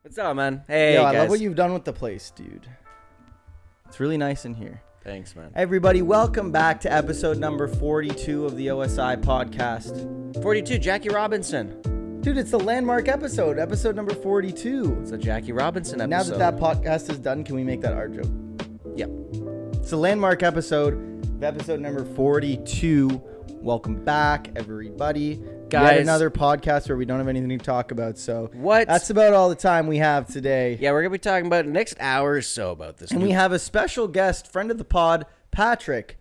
What's up, man? Hey, Yo, guys. I love what you've done with the place, dude. It's really nice in here. Thanks, man. Everybody, welcome back to episode number 42 of the O.S.I podcast. 42, Jackie Robinson. Dude, it's the landmark episode number 42. It's a Jackie Robinson episode. Now that podcast is done, can we make that our joke? Yep. It's the landmark episode number 42. Welcome back, everybody. Guys. Yet another podcast where we don't have anything to talk about, so What? that's about all the time we have today. Yeah, we're going to be talking about the next hour or so about this And new we have a special guest, friend of the pod, Patrick.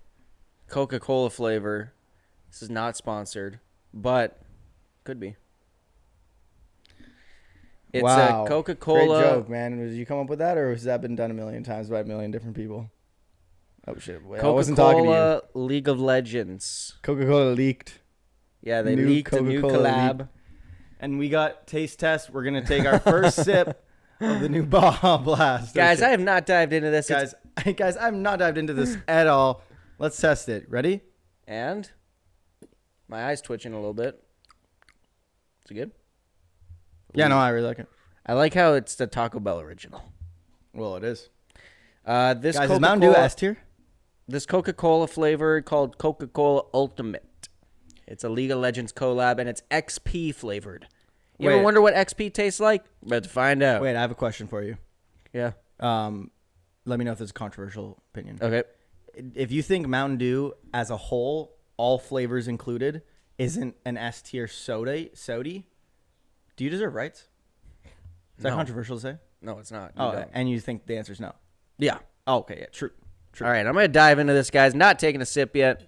Coca-Cola flavor. This is not sponsored, but could be. It's Wow. a Coca-Cola. Great joke, man. Did you come up with that, or has that been done a million times by a million different people? Oh, shit. Wait, I wasn't talking to you. Coca-Cola League of Legends. Coca-Cola leaked. Yeah, they New leaked a new Coca-Cola collab. leak. And we got taste test. We're going to take our first sip of the new Baja Blast. Guys, Okay. I have not dived into this. Guys, I'm not dived into this at all. Let's test it. Ready? And my eye's twitching a little bit. Is it good? Yeah, no, I really like it. I like how it's the Taco Bell original. Well, it is. This Guys, Coca-Cola, is Mountain Dew S tier? This Coca-Cola flavor called Coca-Cola Ultimate. It's a League of Legends collab, and it's XP flavored. You ever Wait. wonder what XP tastes like? Let's find out. Wait, I have a question for you. Yeah. Let me know if there's a controversial opinion. Okay. If you think Mountain Dew as a whole, all flavors included, isn't an S tier soda, do you deserve rights? Is that No. controversial to say? No, it's not. You Oh, don't. and you think the answer is no? Yeah. Oh, okay, yeah, true. All right, I'm going to dive into this, guys. Not taking a sip yet.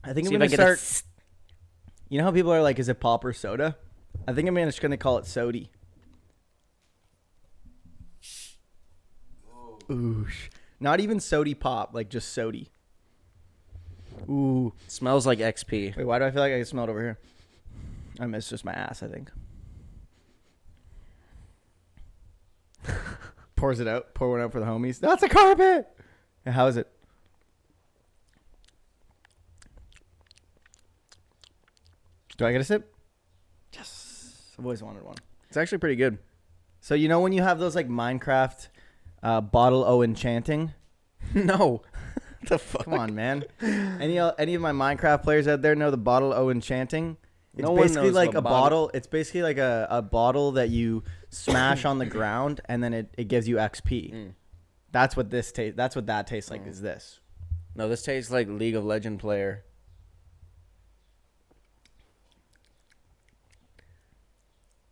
I think See I'm if I going to get a start. You know how people are like, is it pop or soda? I think I'm just going to call it sody. Ooh. Not even sody pop, like just sody. Ooh. Smells like XP. Wait, why do I feel like I can smell it over here? It's just my ass, I think. Pours it out. Pour one out for the homies. That's a carpet! Yeah, how is it? Do I get a sip? Yes. I've always wanted one. It's actually pretty good. So you know when you have those like Minecraft bottle O enchanting? No. The fuck? Come on, man. Any of my Minecraft players out there know the bottle O enchanting? It's No one basically knows like what a bottle- bottle. It's basically like a bottle that you smash on the ground and then it gives you XP. Mm. That's what this tastes. That's what that tastes like. Is this? No, this tastes like League of Legend player.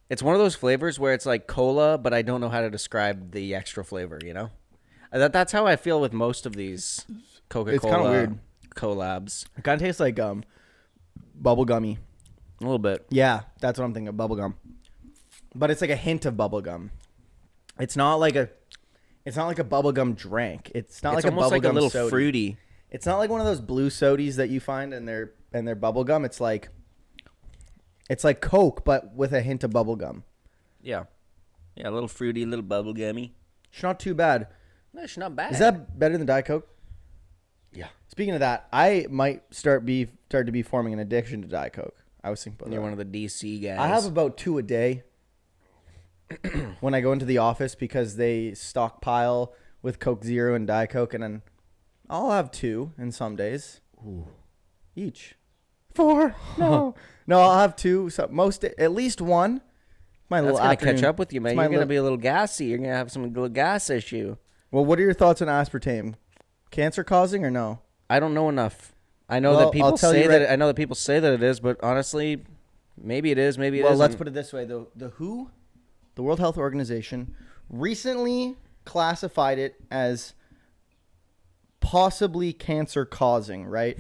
It's one of those flavors where it's like cola, but I don't know how to describe the extra flavor, you know? That's how I feel with most of these Coca-Cola It's kinda weird. collabs. It kind of tastes like bubble gummy. A little bit. Yeah, that's what I'm thinking of, bubble gum. But it's like a hint of bubble gum. It's not like a bubble gum drink. It's not It's like a almost bubble like gum a little soda. fruity. It's not like one of those blue sodies that you find in their bubble gum. It's like Coke, but with a hint of bubble gum. Yeah. Yeah, a little fruity, a little bubble gummy. It's not too bad. No, it's not bad. Is that better than Diet Coke? Yeah. Speaking of that, I might start to be forming an addiction to Diet Coke. I was thinking about You're that. one of the DC guys. I have about 2 a day when I go into the office because they stockpile with Coke Zero and Diet Coke, and then I'll have 2 in some days. Ooh. Each. 4. No. No, I'll have 2. So at least 1. My That's little going to afternoon. catch up with you, man. It's my You're going to li- be a little gassy. You're going to have some little gas issue. Well, what are your thoughts on aspartame? Cancer causing or no? I don't know enough. I know Well, that people I'll tell say you that. right- I know that people say that it is, but honestly, maybe it is. Maybe it Well, isn't. let's put it this way. The WHO, the World Health Organization, recently classified it as possibly cancer causing, right?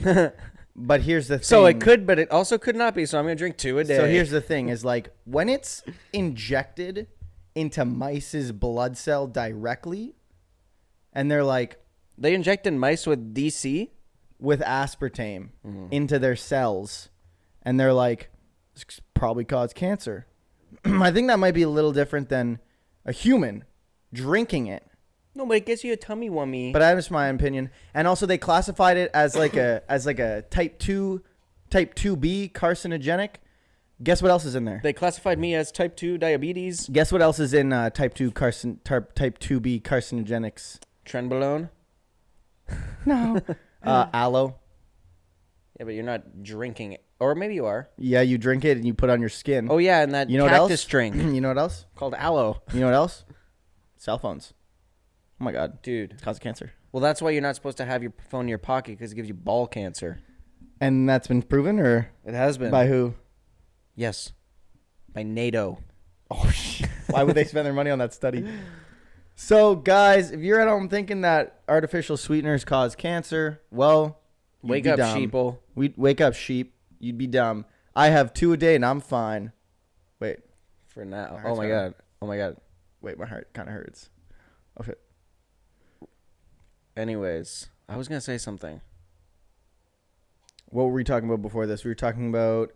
But here's the thing. So it could, but it also could not be. So I'm going to drink 2 a day. So here's the thing is like when it's injected into mice's blood cell directly and they're like They injected mice with DC. with aspartame into their cells and they're like this probably cause cancer. I think that might be a little different than a human drinking it. No, but it gives you a tummy wummy. But that's my opinion. And also they classified it as like a type 2B carcinogenic. Guess what else is in there? They classified me as type 2 diabetes. Guess what else is in type 2B carcinogenics? Trenbolone. No. Aloe. Yeah, but you're not drinking it. Or maybe you are. Yeah, you drink it and you put it on your skin. Oh, yeah, and that You know what cactus else? drink You know what else? called aloe. You know what else? Cell phones. Oh my God. Dude. Cause cancer. Well, that's why you're not supposed to have your phone in your pocket, because it gives you ball cancer. And that's been proven, or It has been. by who? Yes. By NATO. Oh, shit. Why would they spend their money on that study? So, guys, if you're at home thinking that artificial sweeteners cause cancer, well, Wake up, sheeple. Wake up, sheep. You'd be dumb. I have 2 a day and I'm fine. Wait. For now. My Oh, my heart's God. Oh, my God. Wait, my heart kind of hurts. Oh, shit. Anyways, I was going to say something. What were we talking about before this? We were talking about,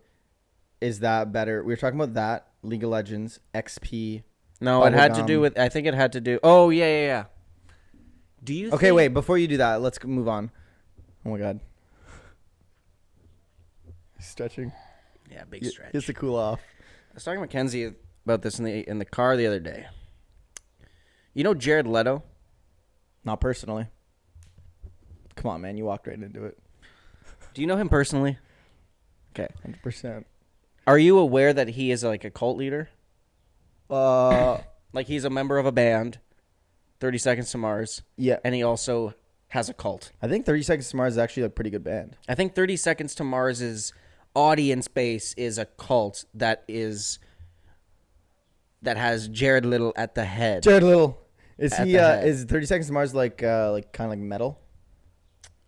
is that better? We were talking about that, League of Legends, XP. No, it had to do with, I think it had to do, oh, yeah. Do you Okay, think, wait, before you do that, let's move on. Oh my God. Stretching. Yeah, big stretch. Just to cool off. I was talking to Mackenzie about this in the car the other day. You know Jared Leto? Not personally. Come on, man. You walked right into it. Do you know him personally? Okay. 100%. Are you aware that he is like a cult leader? Uh, Like he's a member of a band, 30 Seconds to Mars, yeah. and he also has a cult. I think 30 Seconds to Mars is actually a pretty good band. I think 30 Seconds to Mars's audience base is a cult that has Jared Little at the head. Jared Little. Is At he, the head. is 30 Seconds to Mars like kind of like metal?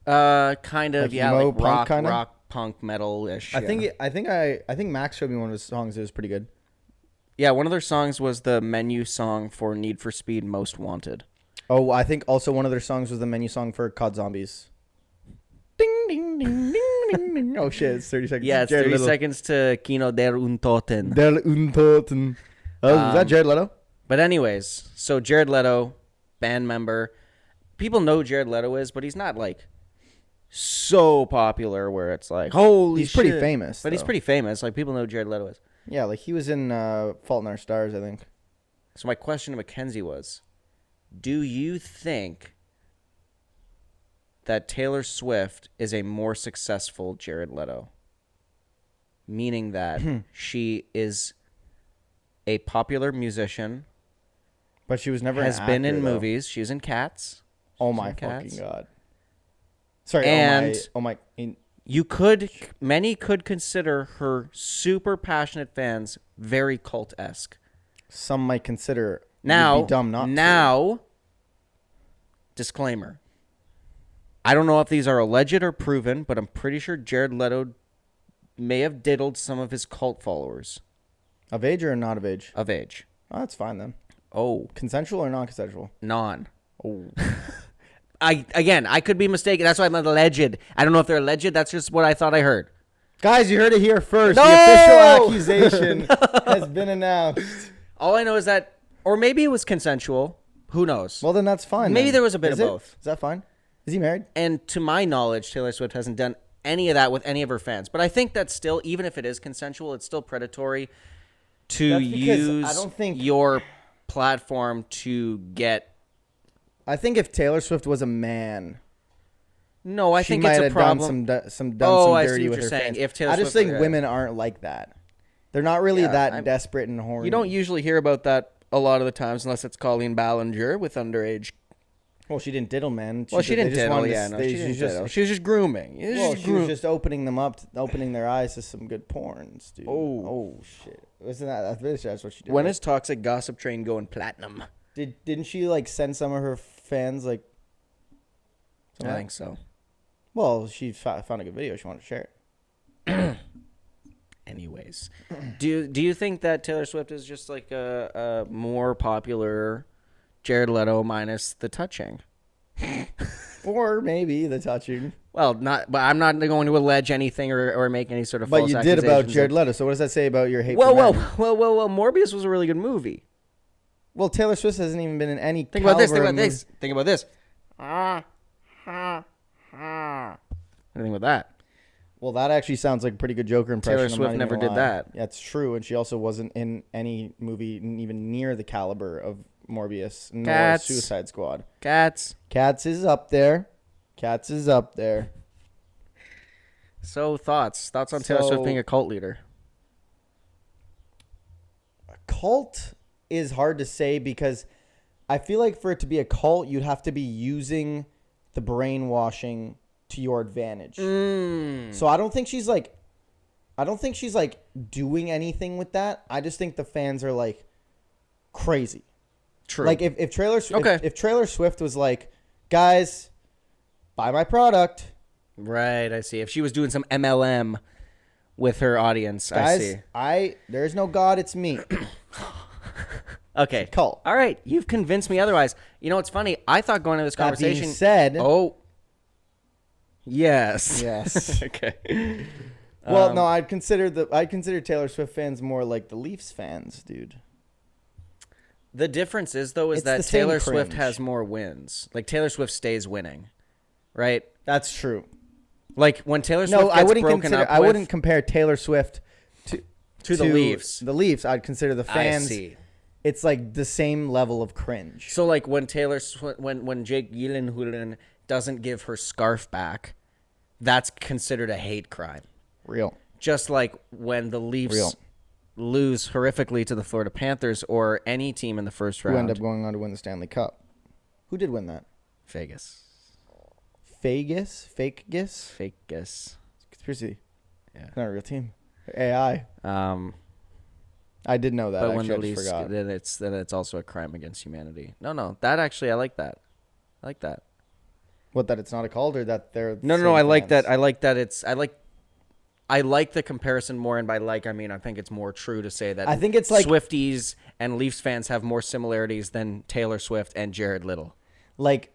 Kind of, Like yeah, emo like punk kinda? rock punk metal-ish. I yeah. think Max showed me one of his songs. It was pretty good. Yeah, one of their songs was the menu song for Need for Speed Most Wanted. Oh, I think also one of their songs was the menu song for COD Zombies. Ding, ding, ding, ding, ding, ding. Oh, shit. It's 30 seconds. Yeah, it's Jared 30 Little. seconds to Kino der Untoten. Der Untoten. Was that Jared Leto? But anyways, so Jared Leto, band member. People know Jared Leto is, but he's not like so popular where it's like, holy He's shit. pretty famous. But he's though. pretty famous. Like, people know who Jared Leto is. Yeah, like he was in Fault in Our Stars, I think. So my question to Mackenzie was, do you think that Taylor Swift is a more successful Jared Leto? Meaning that she is a popular musician, But she was never has an been actor, in though. movies. She was in Cats. Oh She's my in fucking Cats. God. Sorry, And- Many could consider her super passionate fans very cult-esque. some might consider Now, you'd be dumb not to. now, disclaimer. I don't know if these are alleged or proven, but I'm pretty sure Jared Leto may have diddled some of his cult followers Of age or not of age? of age. Oh, that's fine then. Oh, Consensual or non-consensual? non. Oh. I could be mistaken. That's why I'm alleged. I don't know if they're alleged. That's just what I thought I heard. Guys, you heard it here first. No! The official accusation has been announced. All I know is that, or maybe it was consensual. Who knows? Well, then that's fine. Maybe then. there was a bit Is of it? both. Is that fine? Is he married? And to my knowledge, Taylor Swift hasn't done any of that with any of her fans. But I think that's still, even if it is consensual, it's still predatory to That's because use I don't think- your platform to get. I think if Taylor Swift was a man, No, I she think might it's a have problem. done some Oh, I see dirty what with you're her saying. fans. If Taylor I just Swift- think women aren't like that. They're not really Yeah, that desperate and horny. You don't usually hear about that a lot of the times unless it's Colleen Ballinger with underage. Well, she didn't diddle, man. Well, she they didn't just diddle, wanted to- yeah. No, they- she didn't she's just- diddle. She was just grooming. Well, she was just opening them up, opening their eyes to some good porns, dude. Oh. Shit! Wasn't that? That's what she did. When right? is Toxic Gossip Train going platinum? Didn't she like send some of her fans like? I think so. Well, she found a good video. She wanted to share it. Anyways, do you think that Taylor Swift is just like a more popular Jared Leto minus the touching? Or maybe the touching. Well, not, but I'm not going to allege anything or make any sort of But false you did about accusations Jared of- Leto. So what does that say about your hate? Well, for well, men? Morbius was a really good movie. Well, Taylor Swift hasn't even been in any. Think about this. caliber Think of about this. Anything with that? Well, that actually sounds like a pretty good Joker impression. Taylor I'm not Swift even never gonna did lie. that. That's true, and she also wasn't in any movie even near the caliber of Morbius nor Cats. Suicide Squad. Cats. Cats is up there. Cats is up there. So thoughts on Taylor Swift being a cult leader? Cult is hard to say because I feel like for it to be a cult, you'd have to be using the brainwashing to your advantage. So I don't think she's like doing anything with that. I just think the fans are like crazy. True. Like if if Taylor Swift was like, guys, buy my product. Right, I see. If she was doing some MLM with her audience, Guys, I see. There's no God, it's me. Okay. Cult. All right, you've convinced me otherwise. You know what's funny? I thought going to this That being conversation. said, Oh. Yes. yes. Okay. Well, no, I'd consider Taylor Swift fans more like the Leafs fans, dude. The difference is though is It's the that same Taylor Swift cringe. has more wins. Like Taylor Swift stays winning, right? That's true. Like when Taylor Swift No, gets I wouldn't broken consider. up I with, wouldn't compare Taylor Swift to the Leafs. The Leafs, I'd consider the I fans. see. It's like the same level of cringe. So like when when Jake Gyllenhaal doesn't give her scarf back, that's considered a hate crime. Real. Just like when the Leafs Real. lose horrifically to the Florida Panthers or any team in the first Who round. end up going on to win the Stanley Cup? Who did win that? Vegas. Vegas? Vegas. Conspiracy. Yeah. It's not a real team. AI. I did know that. But when Actually, the I just Leafs, forgot. then it's also a crime against humanity. No, that actually I like that. I like that. What, that it's not a cult or that they're No. I like fans? that. I like that. I like the comparison more, and by like I mean I think it's more true to say that I think it's like Swifties and Leafs fans have more similarities than Taylor Swift and Jared Little. like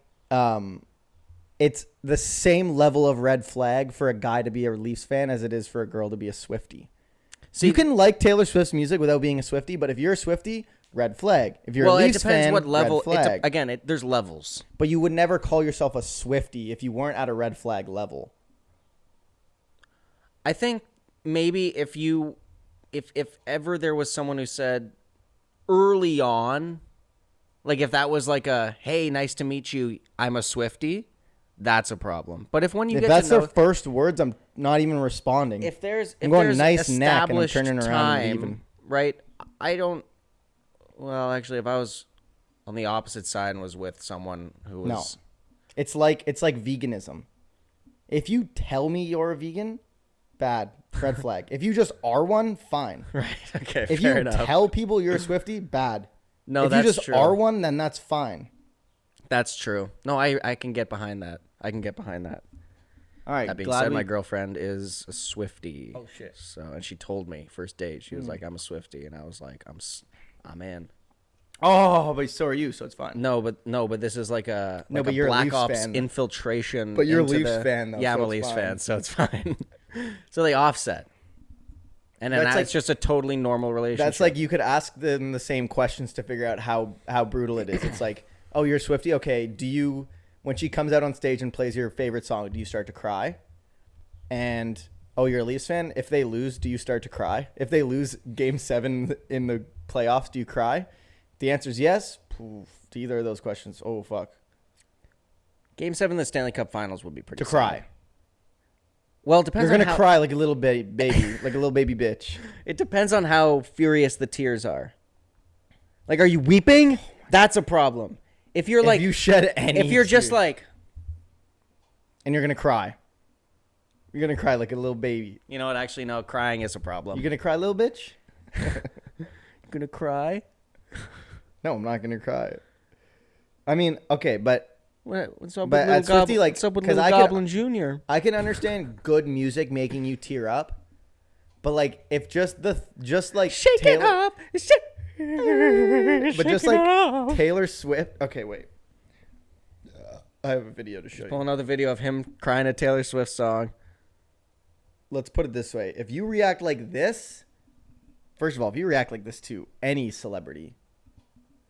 it's the same level of red flag for a guy to be a Leafs fan as it is for a girl to be a Swiftie. See, You can like Taylor Swift's music without being a Swiftie, but if you're a Swiftie, red flag. If you're well, a it Leafs depends fan, what level. red flag. There's levels. But you would never call yourself a Swiftie if you weren't at a red flag level. I think maybe if ever there was someone who said early on, like if that was like a hey, nice to meet you, I'm a Swiftie, that's a problem. But if If that's their first words, I'm not even responding. if there's I'm going nice established neck and I'm turning around and leaving. right? I don't. Well, actually, if I was on the opposite side and was with someone who was No. It's like veganism. If you tell me you're a vegan, bad, red flag. If you just are one, fine. right, okay, If fair you enough. tell people you're a Swiftie, bad. No, if that's you just true. are one, then that's fine. That's true. No, I can get behind that. I can get behind that. All right. That being said, my girlfriend is a Swiftie. Oh shit! So, and she told me first date, she was like, "I'm a Swiftie," and I was like, "I'm in." Oh, but so are you, so it's fine. No, but this is like a No, like but a you're a Black Leafs Ops fan. infiltration. But you're a into Leafs the- fan, though, Yeah, I'm so a it's Leafs fine. fan, so it's fine. So they offset, and then That's it's just a totally normal relationship. That's like you could ask them the same questions to figure out how brutal it is. It's like, oh, you're a Swiftie? Okay, do you, when she comes out on stage and plays your favorite song, do you start to cry? And, oh, you're a Leafs fan? If they lose, do you start to cry? If they lose Game 7 in the playoffs, do you cry? The answer is yes. Poof, to either of those questions. Oh, fuck. Game 7 of the Stanley Cup Finals would be pretty To cry. sad. Well, it depends. You're going on to how, cry like a little baby, like a little baby bitch. It depends on how furious the tears are. Like, are you weeping? That's a problem. If you're like, if you shed any if you're just tears, like, and you're going to cry. You're going to cry like a little baby. you know what? Actually, no, crying is a problem. You going to cry, little bitch? gonna cry? No, I'm not going to cry. I mean, okay, but What's up But with at Little Swiftie, Goblin? like, What's up with 'cause Little I could- Goblin Jr.? I can understand good music making you tear up. But like if just like Shake Taylor, it up, but just like Taylor Swift. Okay, wait. I have a video to show Pull you. another video of him crying a Taylor Swift song. Let's put it this way. If you react like this, first of all, if you react like this to any celebrity,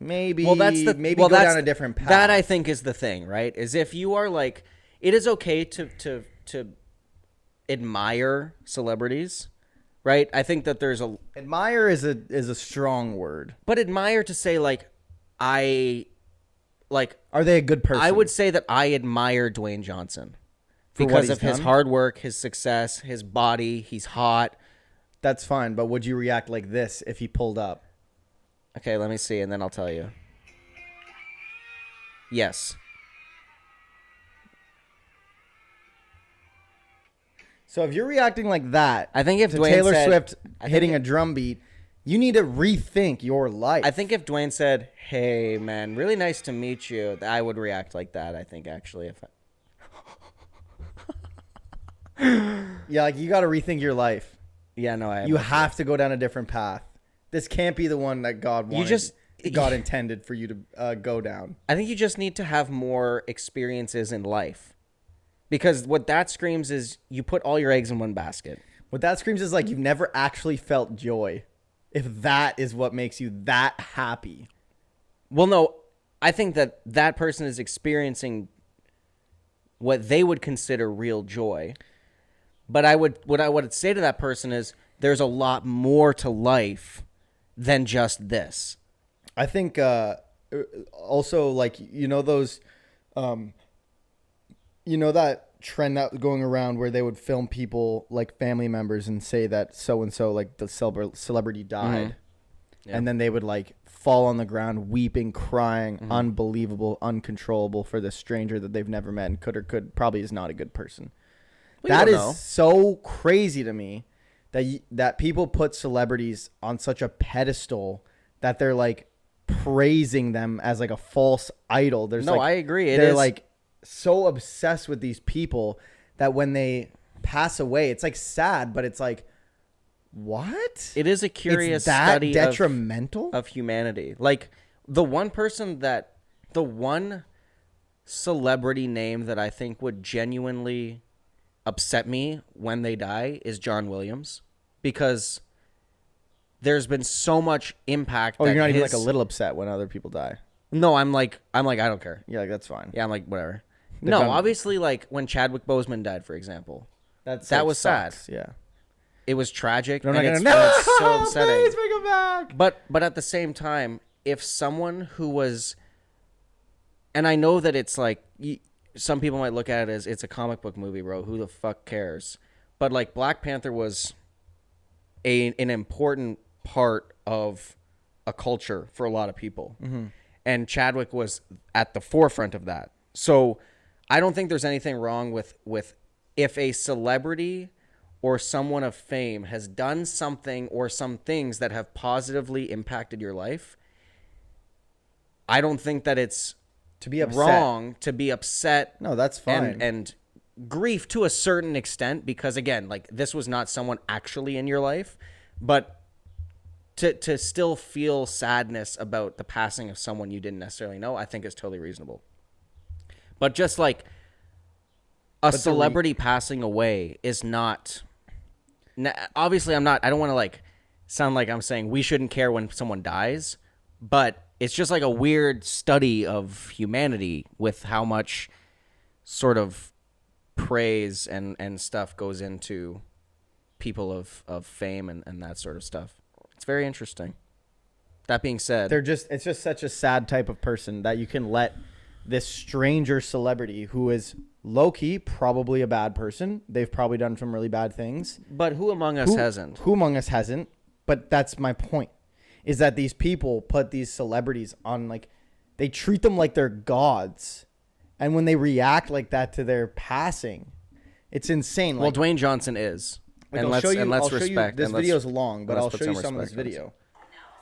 maybe go down a different path. That I think is the thing, right? Is if you are like, it is okay to admire celebrities, right? I think that there's a Admire is a strong word. but admire to say like I like Are they a good person? I would say that I admire Dwayne Johnson For what because he's of his done? hard work, his success, his body. He's hot. That's fine, but would you react like this if he pulled up? Okay, let me see, and then I'll tell you. Yes. So if you're reacting like that, I think if to Dwayne Taylor said- Swift I think hitting it- a drum beat, you need to rethink your life. I think if Dwayne said, "Hey, man, really nice to meet you," I would react like that. I think actually, if yeah, like you got to rethink your life. yeah, no, I You have to go down a different path. This can't be the one that God wanted. God intended for you to go down. I think you just need to have more experiences in life, because what that screams is you put all your eggs in one basket. What that screams is like you've never actually felt joy. If that is what makes you that happy. Well, no, I think that that person is experiencing what they would consider real joy. But what I would say to that person is there's a lot more to life than just this. I think also like those that trend that was going around where they would film people like family members and say that so and so like the celebrity died. Yeah. And then they would like fall on the ground weeping, crying, unbelievable, uncontrollable for this stranger that they've never met and could probably is not a good person. Well, That you is don't know. so crazy to me that people put celebrities on such a pedestal that they're like praising them as like a false idol. There's No, like, I agree. They're is like so obsessed with these people that when they pass away, it's like sad, but it's like, what? It is a curious It's that study detrimental of humanity. Like the one celebrity name that I think would genuinely upset me when they die is John Williams, because there's been so much impact. Oh, that you're not even like a little upset when other people die. No, I'm like I don't care. Yeah, like, that's fine. Yeah, I'm like whatever. They've No, done- obviously, like when Chadwick Boseman died, for example, That was sad. sucks. Yeah. it was tragic. I'm and not it's, gonna. and it's so upsetting. Please bring him back. But at the same time, if someone who was, and I know that it's like some people might look at it as it's a comic book movie, bro. Who the fuck cares? But like Black Panther was an important part of a culture for a lot of people, and Chadwick was at the forefront of that. So I don't think there's anything wrong with if a celebrity or someone of fame has done something or some things that have positively impacted your life. I don't think that it's To be upset. wrong to be upset. No, that's fine. And grief to a certain extent, because again, like this was not someone actually in your life, but to still feel sadness about the passing of someone you didn't necessarily know, I think is totally reasonable. But just like a celebrity passing away is not. Obviously, I don't want to like sound like I'm saying we shouldn't care when someone dies, but it's just like a weird study of humanity with how much sort of praise and stuff goes into people of fame and that sort of stuff. It's very interesting. That being said, it's just such a sad type of person that you can let this stranger celebrity who is low-key probably a bad person. They've probably done some really bad things. but who among us hasn't? Who among us hasn't? But that's my point, is that these people put these celebrities on, like, they treat them like they're gods. And when they react like that to their passing, it's insane. Well, Like, Dwayne Johnson is. like, And I'll let's show you, and let's I'll show you, respect. this and let's- video's long, but let's I'll put show you some some of this respect on it. video.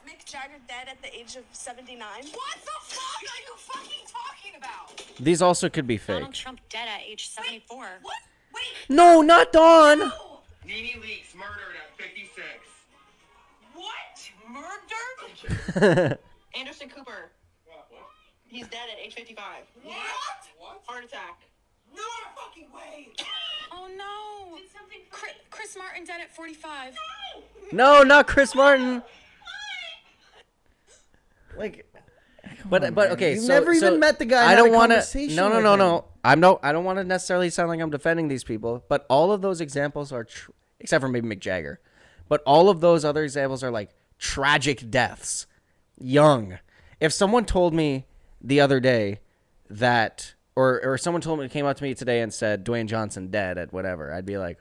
Mick Jagger dead at the age of 79. What the fuck are you fucking talking about? These also could be Donald fake. Trump dead at age 74. What? Wait. No, not Dawn. No. Nene Leakes murdered at 56. What? Murdered? Anderson Cooper. What? He's dead at age 55. What? What? Heart attack. No fucking way. Oh no! Chris Martin dead at 45. No, not Chris Martin. Like, But okay, You've so never even so met the guy and I had don't a want to. conversation No, with no, him. no. I don't want to necessarily sound like I'm defending these people, but all of those examples are, except for maybe Mick Jagger, but all of those other examples are like tragic deaths, young. If someone told me the other day that, or someone told me, came up to me today and said Dwayne Johnson dead at whatever, I'd be like,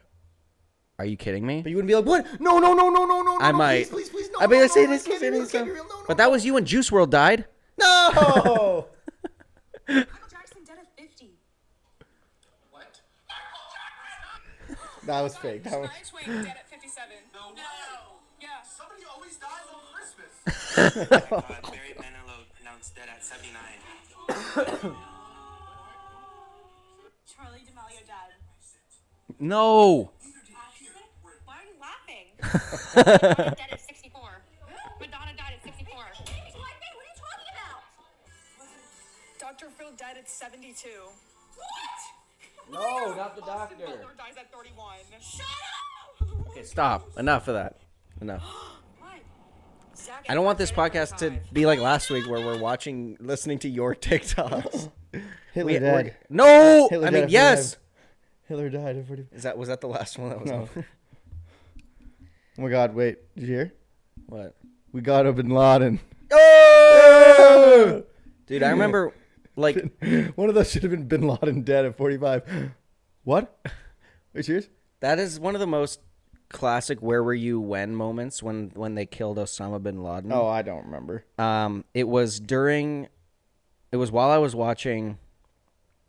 are you kidding me? But you wouldn't be like, what? No. I might. Please, no. I'd be like, say this, Can't say be real, this. can't be real, no. But that was you when Juice WRLD died. No. Michael Jackson dead at 50. What? That was fake. That was. Shania Twain dead at 57. No way. Yeah. Somebody always dies on Christmas. Barry Manilow pronounced dead at 79. Charlie D'Amelio died. No. Why are you laughing? Madonna dead at 64. Madonna died at 64. What are you talking about? Dr. Phil died at 72. No, not the Austin doctor. Butler dies at 31. Shut up! Okay, stop. Enough of that. Enough. What? Zac I don't want Efron this dead at podcast to 35. be like last week where we're listening to your TikToks. Hitler We're- dead. No, Hitler I died mean at yes. 45. Hitler died at 40. Was that the last one? That was No. Oh my God! Wait, did you hear? what? We got a Bin Laden. Oh! Dude, I remember like One of those should have been Bin Laden dead at 45. What? Wait, serious? that is one of the most classic "Where were you when" moments when they killed Osama bin Laden. Oh, I don't remember. It was while I was watching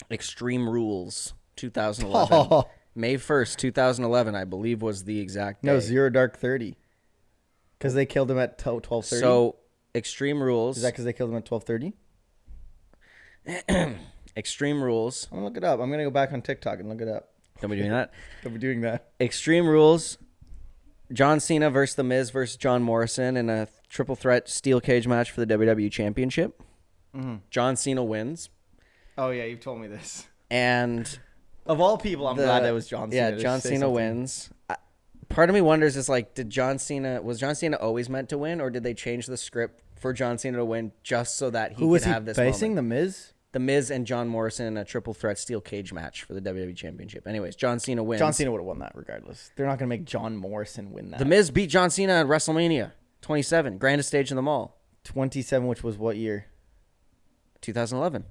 Extreme Rules 2011. Oh. May 1st, 2011, I believe was the exact day. No, Zero Dark 30. Because they killed him at 12:30. So, Extreme Rules. Is that because they killed him at 12:30? Extreme Rules. I'm gonna look it up. I'm gonna go back on TikTok and look it up. Don't be doing that. Don't be doing that. Extreme Rules. John Cena versus The Miz versus John Morrison in a triple threat steel cage match for the WWE Championship. John Cena wins. Oh yeah, you've told me this. And Of all people, I'm glad that was John Cena. Yeah, to John say Cena something. wins. Part of me wonders is like, was John Cena always meant to win, or did they change the script for John Cena to win just so that he Who could was he have this facing? moment? The Miz. The Miz and John Morrison in a triple threat steel cage match for the WWE Championship. Anyways, John Cena wins. John Cena would have won that regardless. They're not gonna make John Morrison win that. The Miz beat John Cena at WrestleMania 27, grandest stage in the mall, 27, which was what year? 2011.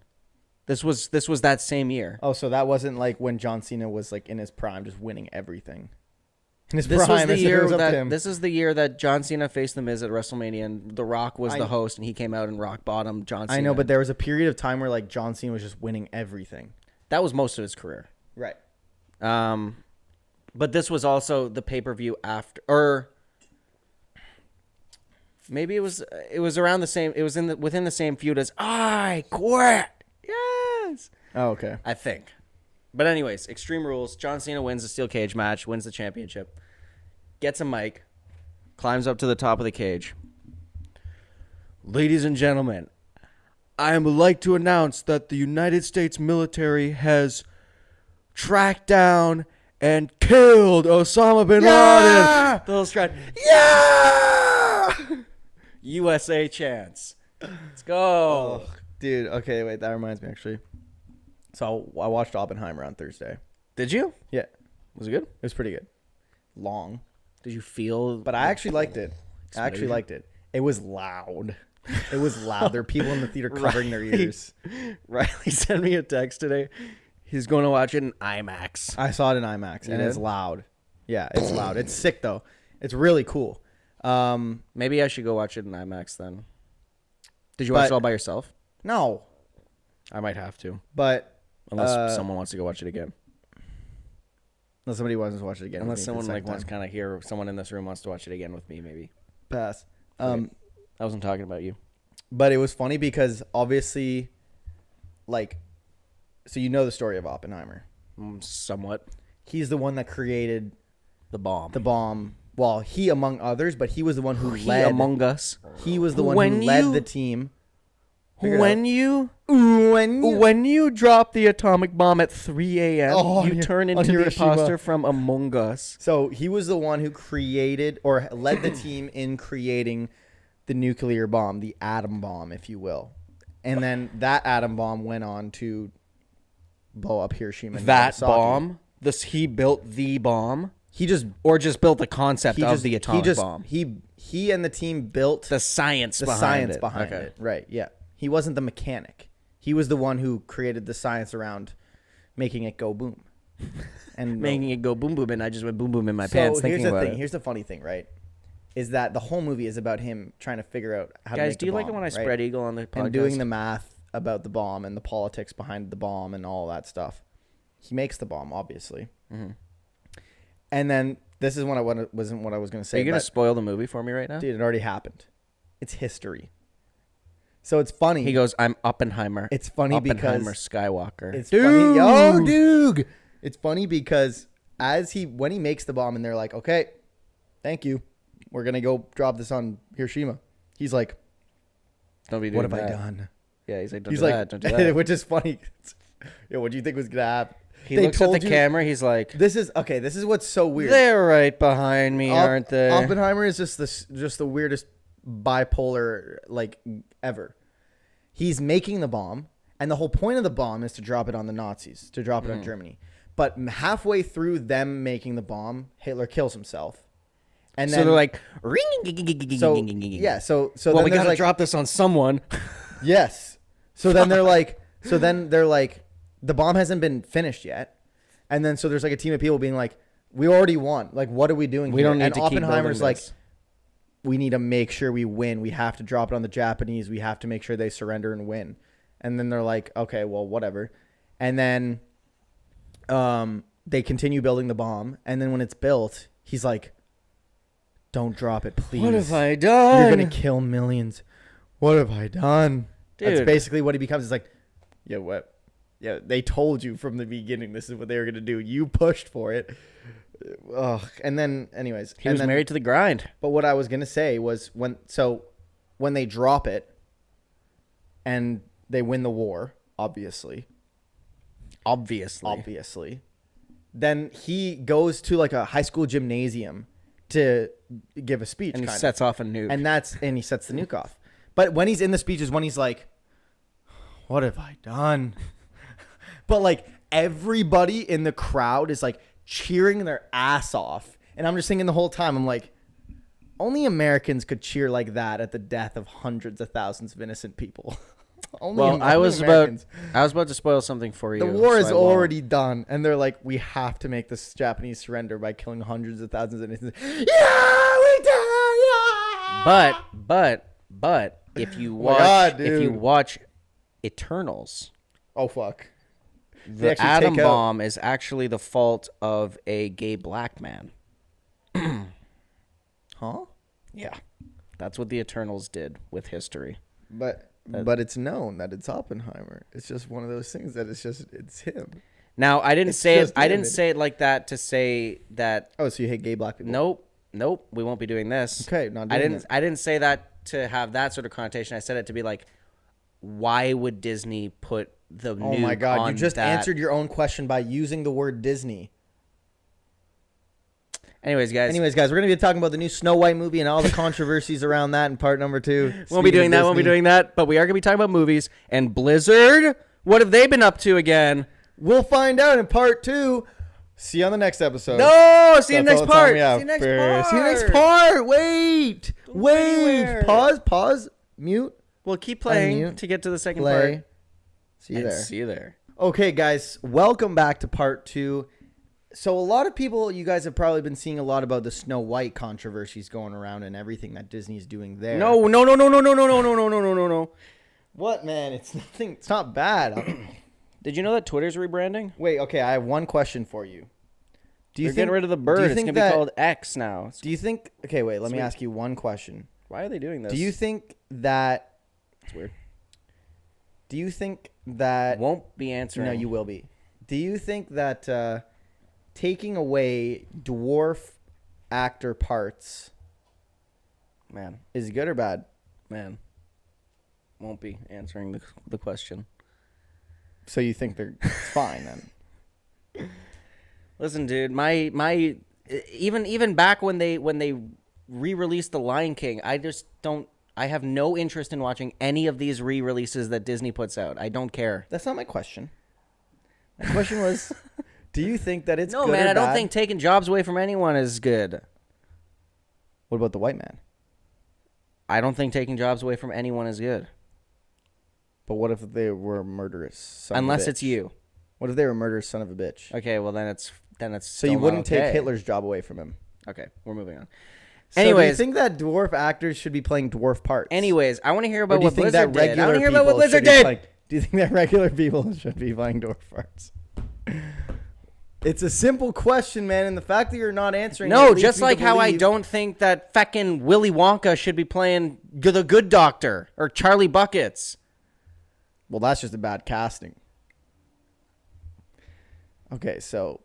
This was that same year. Oh, so that wasn't like when John Cena was like in his prime, just winning everything. In his This prime, was the as if it year was up to that him. this is the year that John Cena faced the Miz at WrestleMania, and The Rock was I- the host, and he came out and rock bottom John Cena. I know, but there was a period of time where like John Cena was just winning everything. that was most of his career. Right. But this was also the pay-per-view after, or maybe it was around the same. It was within the same feud as I Quit. Yes, Oh, okay. I think. But anyways, Extreme Rules. John Cena wins the steel cage match, wins the championship, gets a mic, climbs up to the top of the cage. Ladies and gentlemen, I would like to announce that the United States military has tracked down and killed Osama bin Laden. The little strut. Yeah! USA chants. Let's go. Dude, okay, wait, that reminds me actually. So I watched Oppenheimer on Thursday. Did you? Yeah, it Was it good? was pretty good. Long, Did you feel? but I actually liked it. I actually liked it. It was loud. It was loud. There were people in the theater covering their ears. Riley sent me a text today. He's going to watch it in IMAX. I saw it in IMAX, and did? it's loud. Yeah, it's loud. It's sick though. It's really cool. Maybe I should go watch it in IMAX then. Did you watch it But- all by yourself? No, I might have to, but unless someone wants to go watch it again. unless somebody wants to watch it again, with Unless me for someone the like second wants to time. kind of hear someone in this room wants to watch it again with me, maybe. Pass. I wasn't talking about you. But it was funny because obviously, like, so you know the story of Oppenheimer. Somewhat. He's the one that created The bomb. the bomb. Well, he among others, but he was the one who He led. among us. He was the one When who led you- the team. Figure it When you drop the atomic bomb at 3 a.m., Oh, you on turn on into the Hiroshima. imposter from Among Us. So he was the one who created or led the team in creating the nuclear bomb, the atom bomb, if you will. And then that atom bomb went on to blow up Hiroshima and That Nagasaki. bomb. He built the bomb, He just or just built the concept he of just the atomic he just bomb. he and the team built The science the behind science it. behind Okay. it. Right? Yeah. He wasn't the mechanic. He was the one who created the science around making it go boom. And Making it go boom boom, and I just went boom boom in my so pants here's thinking the about thing. it. Here's the funny thing, right? Is that the whole movie is about him trying to figure out how to Guys, make do the you like it bomb, when I right? spread eagle on the podcast? And doing the math about the bomb and the politics behind the bomb and all that stuff. He makes the bomb, obviously. Mm-hmm. And then this is wasn't what I was going to say. Are you gonna but, spoil the movie for me right now? dude, it already happened. It's history. So it's funny. He goes, "I'm Oppenheimer." It's funny Oppenheimer because Skywalker. it's funny. Yo, dude. It's funny because when he makes the bomb and they're like, "Okay, thank you. We're going to go drop this on Hiroshima." He's like, Don't be doing "What have I that. done?" Yeah, he's like, "Don't He's do like, that. Don't do that." which is funny. Yo, what do you think was going to happen? He They looks at told the you- camera. He's like, This is what's so weird. "They're right behind me, aren't they?" Oppenheimer is just the weirdest bipolar like ever. He's making the bomb, and the whole point of the bomb is to drop it on the Nazis, to drop it on Germany. But halfway through them making the bomb, Hitler kills himself. And So then they're like, so yeah, so well, then we there's gotta like, drop this on someone. yes. So then they're like, the bomb hasn't been finished yet, and then so there's like a team of people being like, we already won. Like, what are we doing? We here? don't need and to keep Oppenheimer's building like, this. we need to make sure we win. We have to drop it on the Japanese. We have to make sure they surrender and win. And then they're like, okay, well, whatever. And then they continue building the bomb. And then when it's built, he's like, don't drop it, please. What have I done? You're going to kill millions. What have I done? That's Dude. basically what he becomes. It's like, yeah, what? Yeah, they told you from the beginning this is what they were going to do. You pushed for it. Ugh. And then, anyways. He was married to the grind. But what I was going to say was when they drop it and they win the war, obviously, then he goes to like a high school gymnasium to give a speech. And he kind of. sets off a nuke. And he sets the nuke off. But when he's in the speech is when he's like, what have I done? But like everybody in the crowd is like cheering their ass off. And I'm just thinking the whole time, I'm like, only Americans could cheer like that at the death of hundreds of thousands of innocent people. Well, I was Americans. about to spoil something for you. The war so is I won't. already done, and they're like, we have to make this Japanese surrender by killing hundreds of thousands of innocents. Yeah, we did. Yeah. But if you my watch God, if you dude. watch Eternals, Oh fuck. They the actually atom take out- bomb is actually the fault of a gay black man. Huh? Yeah. That's what the Eternals did with history. But it's known that it's Oppenheimer. It's just one of those things that it's him. Now, I didn't It's say it. just I didn't him. say it like that to say that. Oh, so you hate gay black people? Nope. We won't be doing this. Okay, not I doing didn't. it. I didn't say that to have that sort of connotation. I said it to be like, why would Disney put the Oh nuke my God! on You just that? answered your own question by using the word Disney. Anyways, guys. We're gonna be talking about the new Snow White movie and all the controversies around that in part number 2. Won't be doing that. Won't be doing that. But we are gonna be talking about movies and Blizzard. What have they been up to again? We'll find out in part 2. See you on the next episode. No. See you That's next all the time part. we have. See you next See part. you next part. Wait. anywhere. Pause. Mute. We'll keep playing Unmute. to get to the second Play. part. See you And there. See you there. Okay, guys, welcome back to part 2. So a lot of people, you guys have probably been seeing a lot about the Snow White controversies going around and everything that Disney's doing there. No. What, man? It's nothing. It's not bad. Did you know that Twitter's rebranding? Wait, okay, I have one question for you. Do They're getting rid of the bird. It's gonna be called X now. Do you think? Okay, wait. Let me Sweet. ask you one question. Why are they doing this? Do you think that? It's weird. Do you think that? Won't be answering. No, you will be. Do you think that taking away dwarf actor parts Man. is good or bad? Won't be answering the question. So you think they're it's fine then? Listen, dude, my even back when they re-released The Lion King, I have no interest in watching any of these re-releases that Disney puts out. I don't care. That's not my question. The question was, do you think that it's No, good man, or I don't bad? think taking jobs away from anyone is good. What about the white man? I don't think taking jobs away from anyone is good. But what if they were murderous? Son of a Unless bitch? it's you. What if they were murderous son of a bitch? Okay, well then it's So you wouldn't take Hitler's job away from him. Okay, we're moving on. So do you Anyways, think that dwarf actors should be playing dwarf parts? I want to hear Or about do you what think Blizzard that did. I want regular to hear about what people Blizzard should be did. playing- Do you think that regular people should be playing dwarf parts? It's a simple question, man, and the fact that you're not answering No, it leads just me to like how I believe- don't think that feckin' Willy Wonka should be playing the Good Doctor or Charlie Buckets. Well, that's just a bad casting. Okay, so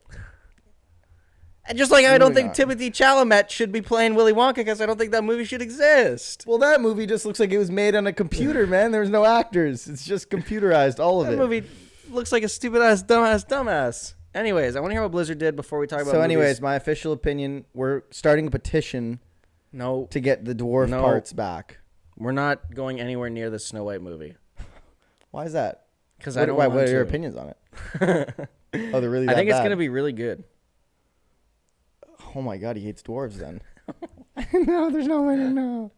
And just like I don't Moving think on. Timothy Chalamet should be playing Willy Wonka because I don't think that movie should exist. well, that movie just looks like it was made on a computer, man. There's no actors. It's just computerized, all of That it. movie looks like a stupid ass, dumbass. Anyways, I want to hear what Blizzard did before we talk about So, anyways, movies. my official opinion: we're starting a petition No, to get the dwarf No. parts back. we're not going anywhere near the Snow White movie Why is that? because I don't Why, want what are to. your opinions on it? Oh, they're really. I That think it's bad? gonna be really good. Oh my god, he hates dwarves then. No, there's no way to know.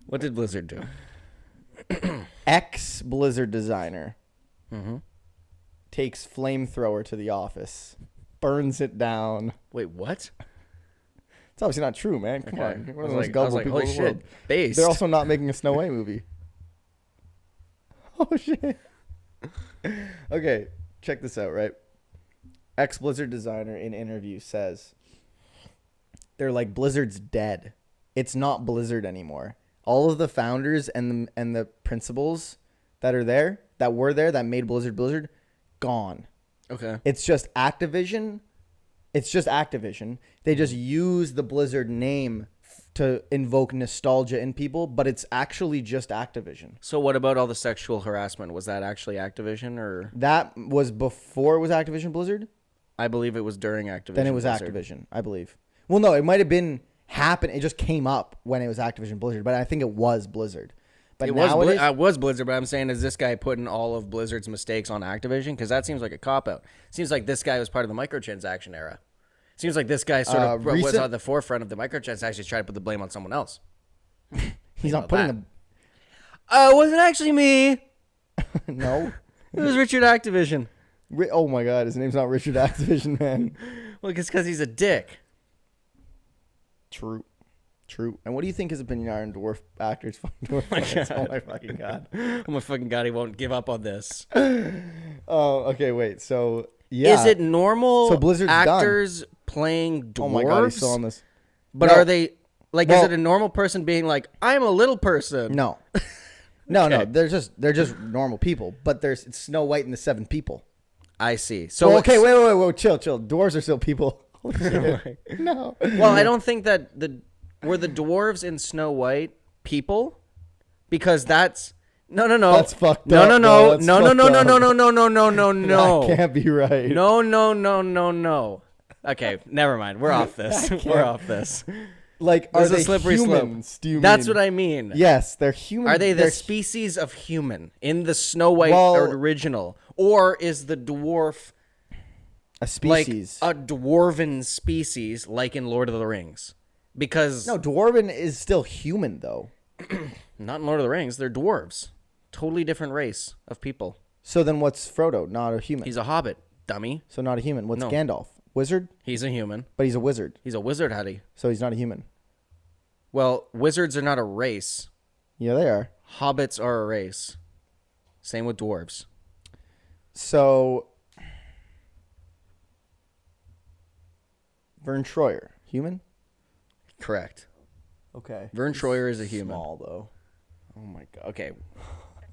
What did Blizzard do? Ex Blizzard designer Mm-hmm. takes flamethrower to the office, burns it down. Wait, what? It's obviously not true, man. Come Okay. on, I you're one was of the most like, gullible people holy in the world. shit, based. They're also not making a Snow White movie. Oh shit. Okay, check this out, right? Ex Blizzard designer in interview says they're like, Blizzard's dead. It's not Blizzard anymore. All of the founders and the principals that are there, that were there, that made Blizzard, gone. Okay. It's just Activision. It's just Activision. They just use the Blizzard name to invoke nostalgia in people, but it's actually just Activision. So what about all the sexual harassment? Was that actually Activision or? That was before it was Activision Blizzard. I believe it was during Activision. Then it was Blizzard. Activision, I believe. Well, no, it might have been It just came up when it was Activision Blizzard, but I think it was Blizzard. But It now was, was Blizzard, but I'm saying, is this guy putting all of Blizzard's mistakes on Activision? Because that seems like a cop-out. Seems like this guy was part of the microtransaction era. Seems like this guy sort of was recent- at the forefront of the microtransactions, trying to put the blame on someone else. he's not putting It wasn't actually me. the no. It was Richard Activision. Oh my god, his name's not Richard Activision, man. Well, it's because he's a dick. True. And what do you think his opinion are on dwarf actors? Dwarf actors? Oh my fucking god. Oh my fucking god, he won't give up on this. Oh, okay, wait. So yeah, Is it normal So Blizzard's done. actors playing dwarves? Oh my god, he's still on this. But No. are they like? Well- is it a normal person being like, "I'm a little person"? No, no. They're just normal people. But it's Snow White and the Seven People. I see. So So okay, it's- wait, chill. Dwarves are still people. Holy shit. No. Well, I don't think that were the dwarves in Snow White people, because that's no. That's fucked no, up, No, bro. no, That's no, no, fucked no, no, up. no, no, no, no, no, no, no. That can't be right. No. Okay, never mind. We're off this. We're off this. Like, There's are a they slippery slope. humans? Do you That's mean? what I mean. Yes, they're human. Are they the They're species of human in the Snow White Well- original, or is the dwarf a like species? a dwarven species, like in Lord of the Rings? Because No, dwarven is still human though. not in Lord of the Rings, they're dwarves. Totally different race of people. So then, what's Frodo? Not a human. He's a hobbit, dummy. So not a human. What's No. Gandalf? Wizard? He's a human. But he's a wizard, He's a wizard, Huddy. so he's not a human. Well, wizards are not a race. Yeah, they are. Hobbits are a race. Same with dwarves. So Vern Troyer, human? Correct. Okay. Vern Troyer is a human. Small though. Oh my god. Okay.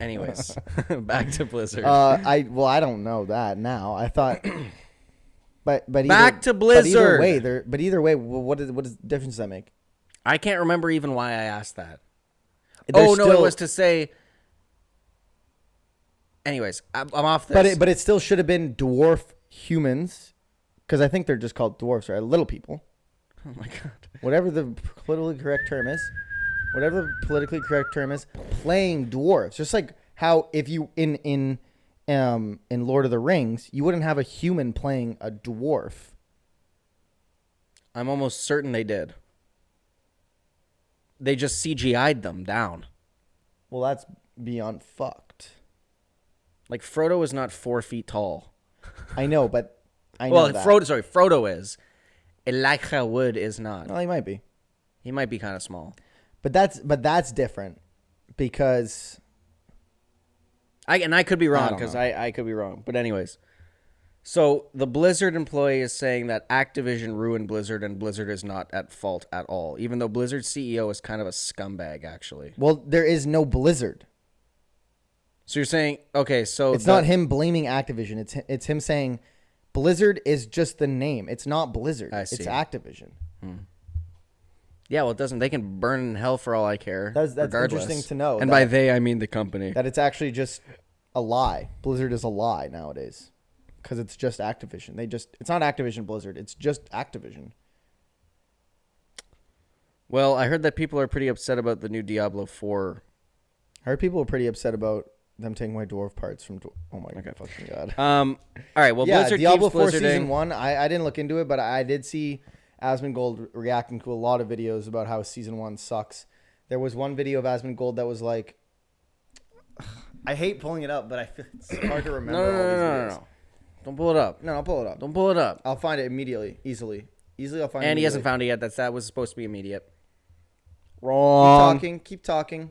Anyways, back to Blizzard. I don't know that now. I thought, but Back to Blizzard. But either way, what is the difference does that make? I can't remember even why I asked that. They're Oh no, it still- was to say. Anyways, I'm off this. But it still should have been dwarf humans, because I think they're just called dwarfs, right? Little people. Oh my god. Whatever the politically correct term is, playing dwarves. Just like how if you in in Lord of the Rings, you wouldn't have a human playing a dwarf. I'm almost certain they did. They just CGI'd them down. Well, that's beyond fucked. Like Frodo is not 4 feet tall. I know, but I know Well, that. Frodo is. Elijah Wood is not. Well, he might be. He might be kind of small. But that's different because I could be wrong don't because know. I could be wrong. But anyways, so the Blizzard employee is saying that Activision ruined Blizzard and Blizzard is not at fault at all, even though Blizzard's CEO is kind of a scumbag, actually. well, there is no Blizzard. So you're saying, okay, so It's not him blaming Activision. It's him saying Blizzard is just the name. It's not Blizzard. I see. It's Activision. Yeah, well, it doesn't. They can burn in hell for all I care. That's regardless. interesting to know And that- by they, I mean the company. That it's actually just a lie. Blizzard is a lie nowadays because it's just Activision. It's not Activision Blizzard. It's just Activision. Well, I heard that people are pretty upset about the new Diablo 4. I heard people are pretty upset about them taking away dwarf parts from. Oh my fucking god. All right, well, Yeah, Blizzard Diablo keeps 4 Blizzarding. Season 1, I didn't look into it, but I did see Asmongold reacting to a lot of videos about how Season 1 sucks. There was one video of Asmongold that was like... I hate pulling it up, but I feel it's hard to remember all these videos. No. Don't pull it up. No, I'll pull it up. Don't pull it up. I'll find it immediately, easily. I'll find it And he hasn't immediately. found it yet. That was supposed to be immediate. Keep Wrong. Keep talking.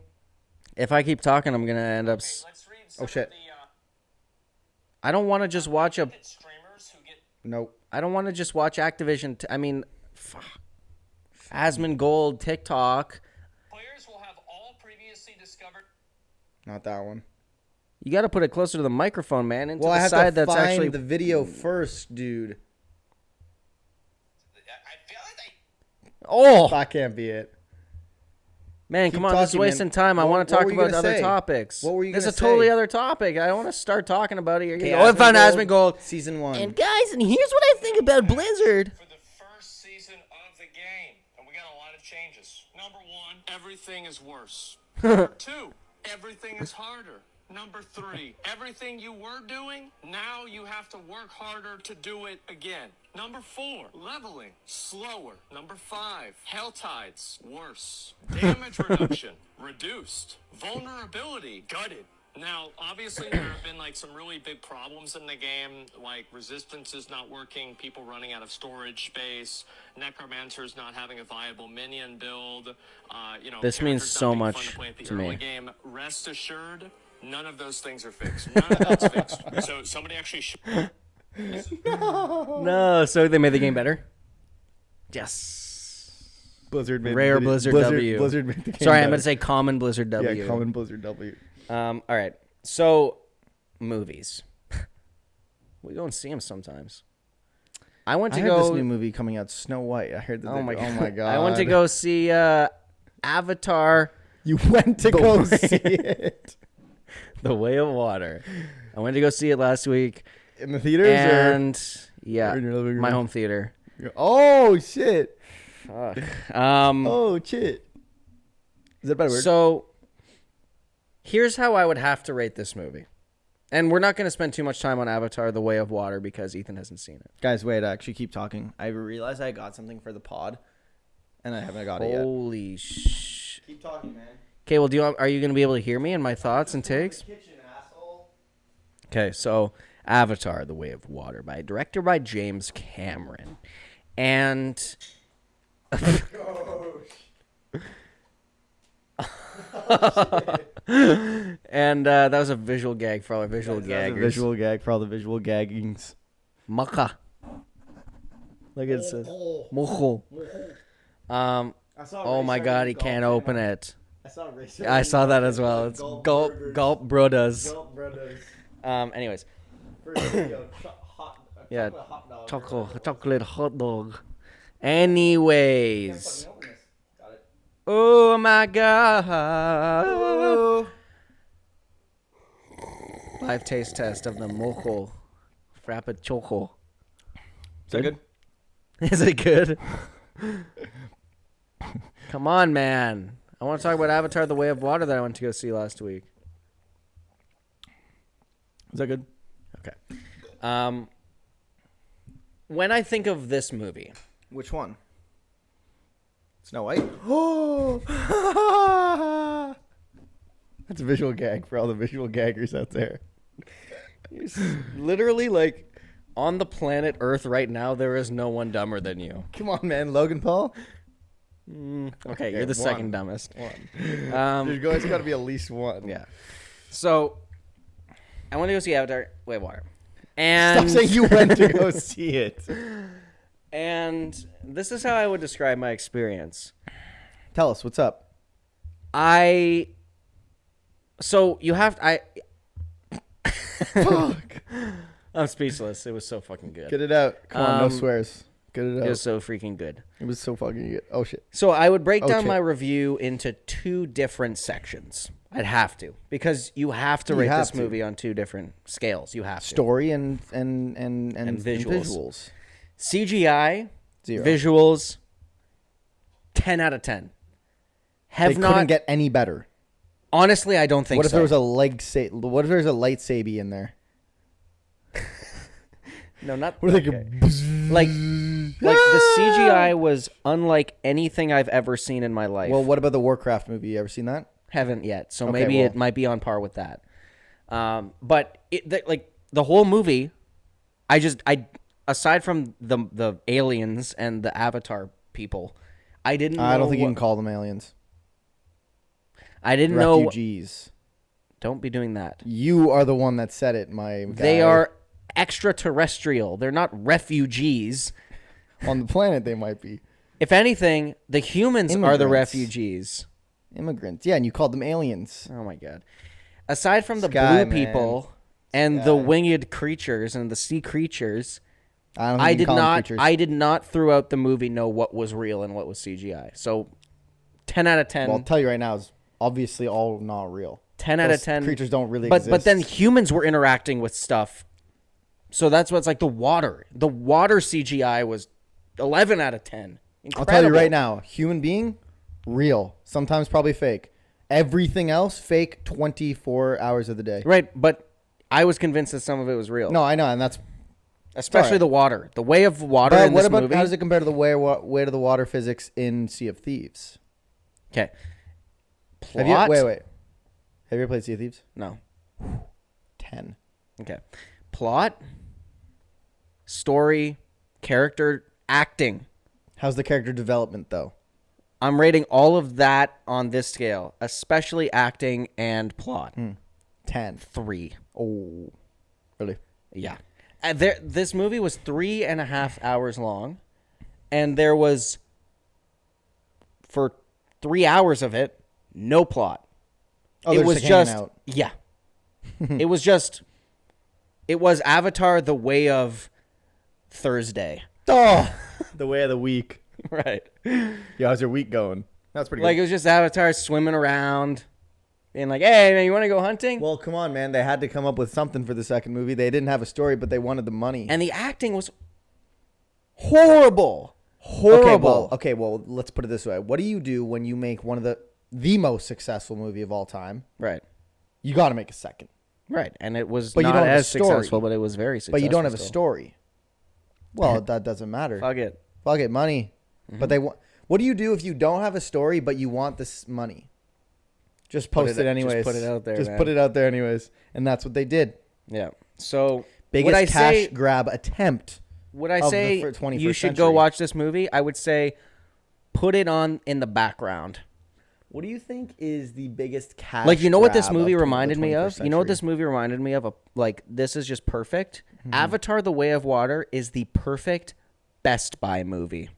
If I keep talking, I'm going to end up... Let's read some Oh, shit. of the I don't want to just watch a... streamers who get Nope. I don't want to just watch Activision. I mean, fuck. Asmongold, TikTok. players will have all previously discovered. Not that one. You got to put it closer to the microphone, man. Into Well, the I have side to that's find actually... the video first, dude. I feel like they. Oh, That can't be it. man, Keep come on. This is talking, wasting man. time. I What- want to what talk were you about gonna other say? topics. What were you There's gonna a totally say? other topic. I don't want to start talking about it. You're Okay, gonna go, I found Asmongold. Season 1. And guys, and here's what I think about Blizzard. For the first season of the game, and we got a lot of changes. Number 1, everything is worse. Number 2, everything is harder. Number 3, everything you were doing, now you have to work harder to do it again. Number 4, leveling, slower. Number 5, hell tides, worse. Damage reduction, reduced. Vulnerability, gutted. Now, obviously, there have been like some really big problems in the game, like resistance is not working, people running out of storage space, necromancers not having a viable minion build. This means characters so not being much fun to play at the to early me. game. Rest assured, none of those things are fixed. None of that's fixed. So somebody actually. No, so they made the game better. Yes. Blizzard made Rare the video- Blizzard W. Blizzard made the game Sorry, I'm better. going to say common Blizzard W. Yeah, common Blizzard W. All right. So, movies. We go and see them sometimes. I went I to heard go. this new movie coming out, Snow White. I heard that. Oh my Oh my god! I went to go see Avatar: You went to go see it The Way of Water. I went to go see it last week, in the theaters, and yeah, or in your living my room? home theater. Oh shit! Fuck. Oh shit! Is that a better word? So, here's how I would have to rate this movie. And we're not going to spend too much time on Avatar: The Way of Water because Ethan hasn't seen it. Guys, wait. Actually, keep talking. I realized I got something for the pod, and I haven't got it yet. Holy sh! Keep talking, man. Okay, well, are you going to be able to hear me and my thoughts and takes? Kitchen, asshole. Okay, so Avatar: The Way of Water director by James Cameron. And and that was a visual gag for all our visual gaggers. Visual gag for all the visual gaggings. Maka. Like it says. Mojo. Oh my god, he can't open it. I saw a racer. I saw that as well. It's Gulp Gulp Brothers. Brothers. Anyways. Yeah, chocolate hot dog. Anyways. Oh my god. Live taste test of the mojo frapped choco. Is that good? Is it good? Come on, man. I want to talk about Avatar: The Way of Water that I went to go see last week. Is that good? Okay. When I think of this movie, Which one? Snow White. Oh, that's a visual gag for all the visual gaggers out there. literally, like, on the planet Earth right now, there is no one dumber than you. Come on, man, Logan Paul. Okay, you're the second dumbest. One. Um, There's got to be at least one. yeah. So, I want to go see Avatar: Way of Water. And Stop saying you went to go see it. And this is how I would describe my experience. Tell us what's up. So you have Fuck. I'm speechless. It was so fucking good. Get it out. Come on, no swears. Get it out. It was so freaking good. It was so fucking good. Oh shit. So I would break down shit. my review into two different sections. I'd have to, because you have to rate have this to. movie on two different scales. You have to. Story and visuals. CGI, 0. visuals, 10 out of 10. They couldn't get any better. Honestly, I don't think What if so. there was a what if there's a lightsaber in there? No, not What if okay. Like the CGI was unlike anything I've ever seen in my life. Well, what about the Warcraft movie? You ever seen that? Haven't yet, so Okay, maybe well. it might be on par with that. But the whole movie, I aside from the aliens and the Avatar people, I didn't. I don't know think you what- can call them aliens. I didn't know. Refugees. Don't be doing that. You are the one that said it, my guy. They are extraterrestrial. They're not refugees. On the planet, they might be. If anything, the humans are the Immigrants. refugees. Immigrants. Yeah, and you called them aliens. Oh my god. Aside from the Sky, blue people and the winged creatures and the sea creatures, I don't think I you can did call them not creatures. I did not throughout the movie know what was real and what was CGI. So 10 out of 10. Well, I'll tell you right now, it's obviously all not real. 10 out of Those 10. creatures don't really but exist. then humans were interacting with stuff. So that's what's like the water. The water CGI was 11 out of 10. Incredible. I'll tell you right now, human being, real. Sometimes probably fake. Everything else, fake 24 hours of the day. Right, but I was convinced that some of it was real. No, I know, and that's... Especially Sorry. the water. The way of water But in what this about, movie. how does it compare to the way to the water physics in Sea of Thieves? Okay. Have you, Plot? wait. Have you ever played Sea of Thieves? No. 10. Okay. Plot, story, character, acting. How's the character development, though? I'm rating all of that on this scale, especially acting and plot. 10. 3. Oh. Really? Yeah. This movie was 3.5 hours long, and there was, for 3 hours of it, no plot. Oh, It they're was just hanging just out. yeah. It was Avatar: The Way of Thursday. Oh, the way of the week. Right. Yeah, how's your week going? That's pretty Like it good. was just Avatar swimming around, being like, "Hey, man, you want to go hunting?" Well, come on, man. They had to come up with something for the second movie. They didn't have a story, but they wanted the money. And the acting was horrible. Horrible. Okay, well, let's put it this way. What do you do when you make one of the most successful movie of all time? Right. You got to make a second. Right. And it was But you not don't have a as story. successful, but it was very successful. But you don't have a still. story. Well, that doesn't matter. Fuck it. Fuck it, money. But they want. What do you do if you don't have a story but you want this money? Just post it- it anyways. just put it out there, Just man. put it out there anyways, and that's what they did. Yeah. So Biggest would I cash say grab attempt. would I of the say 21st you should go century. watch this movie? I would say put it on in the background. What do you think is the biggest cash? Like, you know what this grab movie of reminded the me 21st of? You know what century? this movie reminded me of? Like, this is just perfect. Mm-hmm. Avatar: The Way of Water is the perfect Best Buy movie.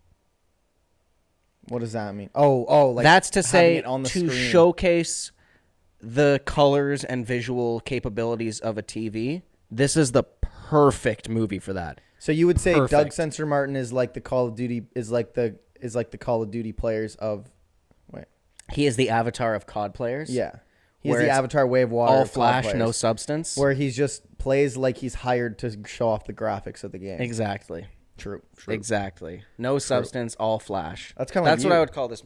What does that mean? Oh, like That's to having say it on the to screen. showcase the colors and visual capabilities of a TV. This is the perfect movie for that. So you would say Doug Perfect. Sensor Martin is like the Call of Duty is like the Call of Duty players of. Wait, He is the Avatar of COD players. yeah, he's Where the it's Avatar Way of Water. all of COD flash, no players. substance. Where he's just plays like he's hired to show off the graphics of the game. Exactly. True. Exactly. No substance, all flash. That's kinda like That's what you. I would call this.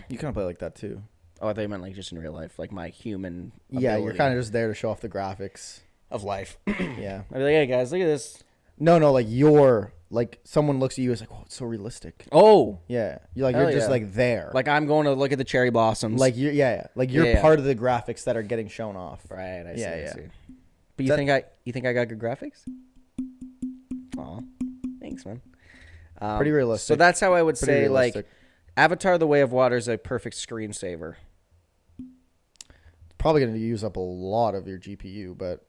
You kind of play like that too. Oh, I thought you meant like just in real life, like my human. Yeah, you're ability kind of just there to show off the graphics. of life. Yeah. I'd be like, hey guys, look at this. No, like you're like someone looks at you, it's like, oh, it's so realistic. Oh, Yeah, you're like Hell you're just yeah. like there, like I'm going to look at the cherry blossoms. like you're like you're Yeah. part of the graphics that are getting shown off. right, I see. Yeah, I yeah. see. But you That- think I got good graphics? Aw, thanks, man. Pretty realistic. So that's how I would Pretty say like realistic. Avatar: The Way of Water is a perfect screensaver. Probably going to use up a lot of your GPU, but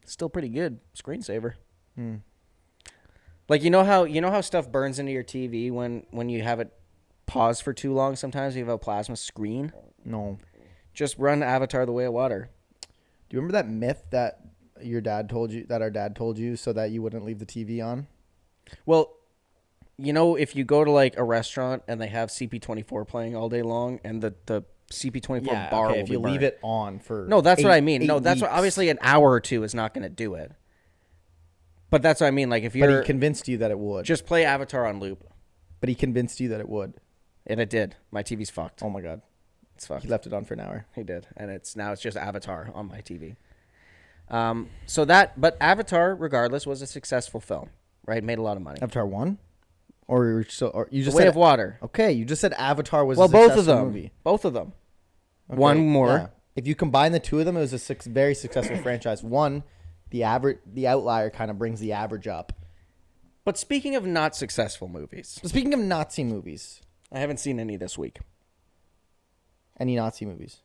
Still pretty good screensaver. Hmm. Like you know how stuff burns into your TV when you have it pause for too long. Sometimes you have a plasma screen. no. Just run Avatar: The Way of Water. Do you remember that myth that your dad told you, that our dad told you, so that you wouldn't leave the TV on? Well, you know, if you go to like a restaurant and they have CP24 playing all day long, and the CP24 bar will if you be leave burned. it on for No, that's what I 8 mean. No, that's what, weeks. obviously an hour or two is not going to do it. But that's what I mean. Like if But you're he convinced you that it would. just play Avatar on loop, But he convinced you that it would. and it did. My TV's fucked. Oh my god, It's fucked. he left it on for an hour. He did, and it's just Avatar on my TV. But Avatar, regardless, was a successful film, right? Made a lot of money. Avatar 1, or you The just Way said of Water. Okay, you just said Avatar was Well, a both of successful them. movie. Both of them. Okay, One more. yeah. If you combine the two of them, it was a very successful franchise. One, the outlier kind of brings the average up. But speaking of not successful movies, So speaking of Nazi movies, I haven't seen any this week. any Nazi movies?